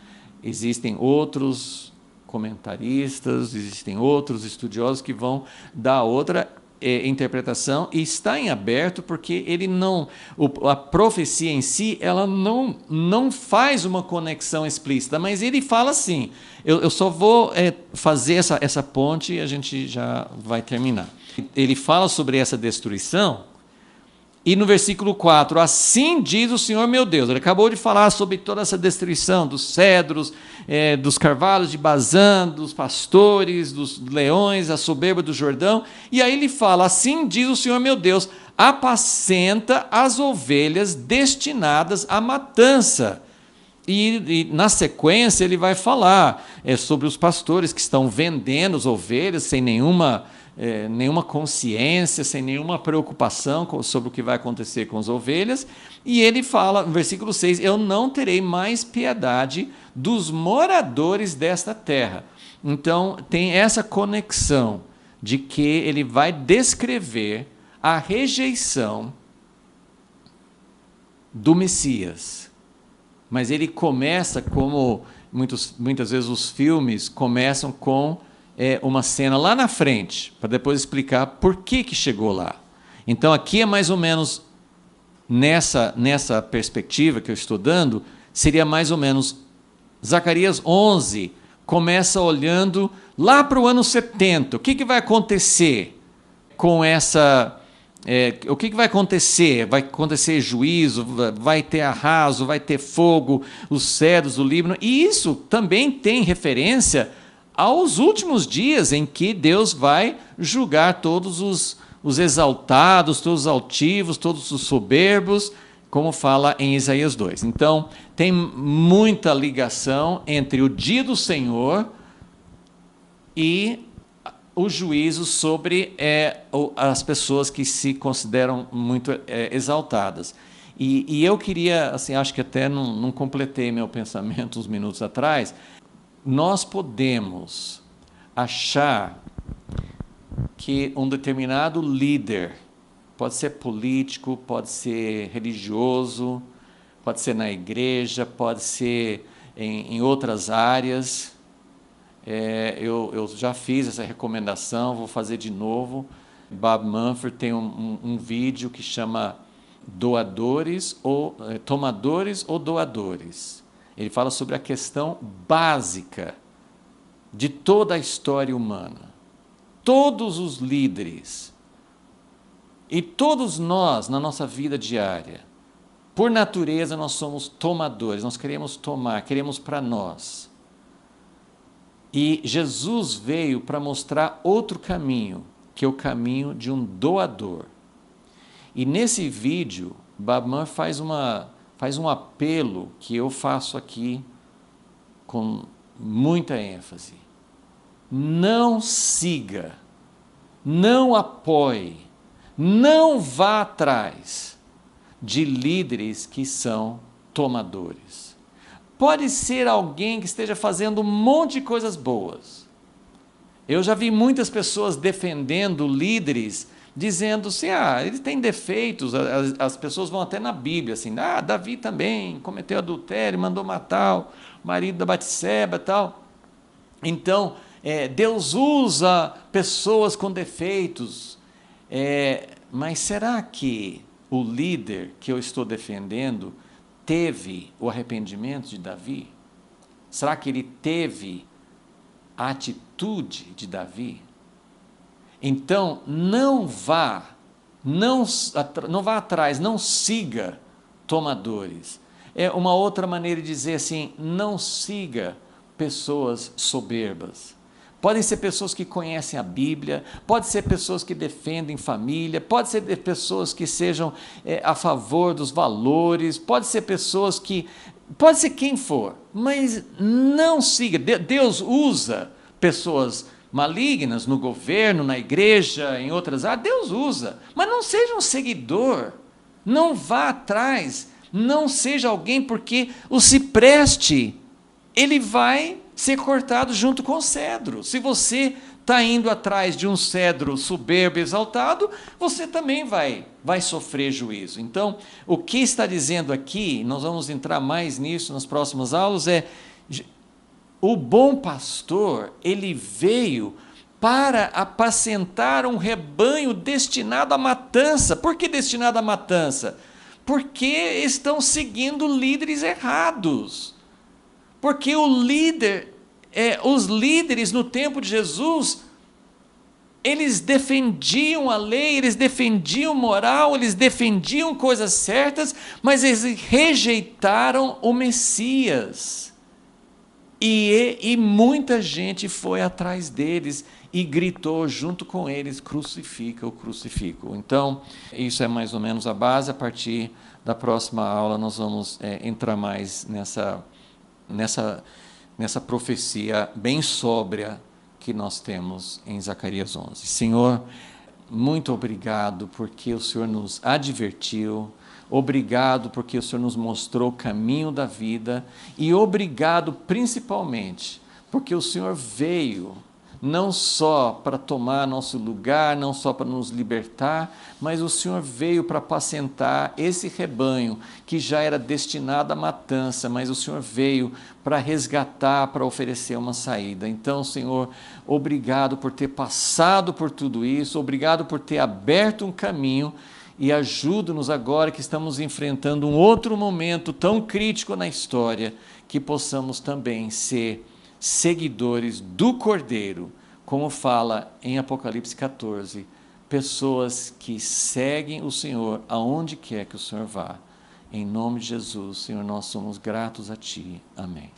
Existem outros comentaristas, existem outros estudiosos que vão dar outra interpretação, e está em aberto porque ele não, a profecia em si, ela não faz uma conexão explícita, mas ele fala assim, eu só vou fazer essa ponte e a gente já vai terminar. Ele fala sobre essa destruição, e no versículo 4, assim diz o Senhor meu Deus. Ele acabou de falar sobre toda essa destruição dos cedros, dos carvalhos de Bazã, dos pastores, dos leões, a soberba do Jordão. E aí ele fala, assim diz o Senhor meu Deus, apacenta as ovelhas destinadas à matança. E na sequência ele vai falar sobre os pastores que estão vendendo as ovelhas sem nenhuma consciência, sem nenhuma preocupação sobre o que vai acontecer com as ovelhas. E ele fala, no versículo 6, eu não terei mais piedade dos moradores desta terra. Então, tem essa conexão de que ele vai descrever a rejeição do Messias. Mas ele começa como, muitas vezes os filmes começam com uma cena lá na frente, para depois explicar por que chegou lá. Então, aqui é mais ou menos nessa perspectiva que eu estou dando, seria mais ou menos Zacarias 11, começa olhando lá para o ano 70. O que vai acontecer com essa... o que vai acontecer? Vai acontecer juízo, vai ter arraso, vai ter fogo, os cedros do Líbano. E isso também tem referência aos últimos dias em que Deus vai julgar todos os exaltados, todos os altivos, todos os soberbos, como fala em Isaías 2. Então, tem muita ligação entre o dia do Senhor e o juízo sobre as pessoas que se consideram muito exaltadas. E eu queria, assim, acho que até não completei meu pensamento uns minutos atrás, nós podemos achar que um determinado líder, pode ser político, pode ser religioso, pode ser na igreja, pode ser em outras áreas. Eu já fiz essa recomendação, vou fazer de novo. Bob Mumford tem um vídeo que chama Tomadores ou Doadores. Ele fala sobre a questão básica de toda a história humana. Todos os líderes e todos nós, na nossa vida diária, por natureza nós somos tomadores, nós queremos tomar, queremos para nós. E Jesus veio para mostrar outro caminho, que é o caminho de um doador. E nesse vídeo, Babman faz um apelo que eu faço aqui com muita ênfase. Não siga, não apoie, não vá atrás de líderes que são tomadores. Pode ser alguém que esteja fazendo um monte de coisas boas. Eu já vi muitas pessoas defendendo líderes, dizendo assim, ele tem defeitos. As pessoas vão até na Bíblia, assim, Davi também cometeu adultério, mandou matar o marido da Batseba e tal. Então, Deus usa pessoas com defeitos. Mas será que o líder que eu estou defendendo teve o arrependimento de Davi? Será que ele teve a atitude de Davi? Então, não vá atrás, não siga tomadores. É uma outra maneira de dizer assim, não siga pessoas soberbas. Podem ser pessoas que conhecem a Bíblia, pode ser pessoas que defendem família, pode ser pessoas que sejam a favor dos valores, pode ser pode ser quem for, mas não siga. Deus usa pessoas malignas no governo, na igreja, em outras áreas, Deus usa, mas não seja um seguidor, não vá atrás, não seja alguém porque o se preste ele vai ser cortado junto com o cedro. Se você está indo atrás de um cedro soberbo e exaltado, você também vai sofrer juízo. Então, o que está dizendo aqui, nós vamos entrar mais nisso nas próximas aulas, o bom pastor, ele veio para apacentar um rebanho destinado à matança. Por que destinado à matança? Porque estão seguindo líderes errados. Porque os líderes no tempo de Jesus, eles defendiam a lei, eles defendiam moral, eles defendiam coisas certas, mas eles rejeitaram o Messias. E muita gente foi atrás deles e gritou junto com eles: crucifica-o, crucifica-o. Então, isso é mais ou menos a base. A partir da próxima aula nós vamos entrar mais nessa profecia bem sóbria que nós temos em Zacarias 11. Senhor, muito obrigado porque o Senhor nos advertiu, obrigado porque o Senhor nos mostrou o caminho da vida e obrigado principalmente porque o Senhor veio não só para tomar nosso lugar, não só para nos libertar, mas o Senhor veio para apacentar esse rebanho que já era destinado à matança, mas o Senhor veio para resgatar, para oferecer uma saída. Então, Senhor, obrigado por ter passado por tudo isso, obrigado por ter aberto um caminho e ajuda-nos agora que estamos enfrentando um outro momento tão crítico na história, que possamos também ser seguidores do Cordeiro, como fala em Apocalipse 14, pessoas que seguem o Senhor aonde quer que o Senhor vá. Em nome de Jesus, Senhor, nós somos gratos a Ti. Amém.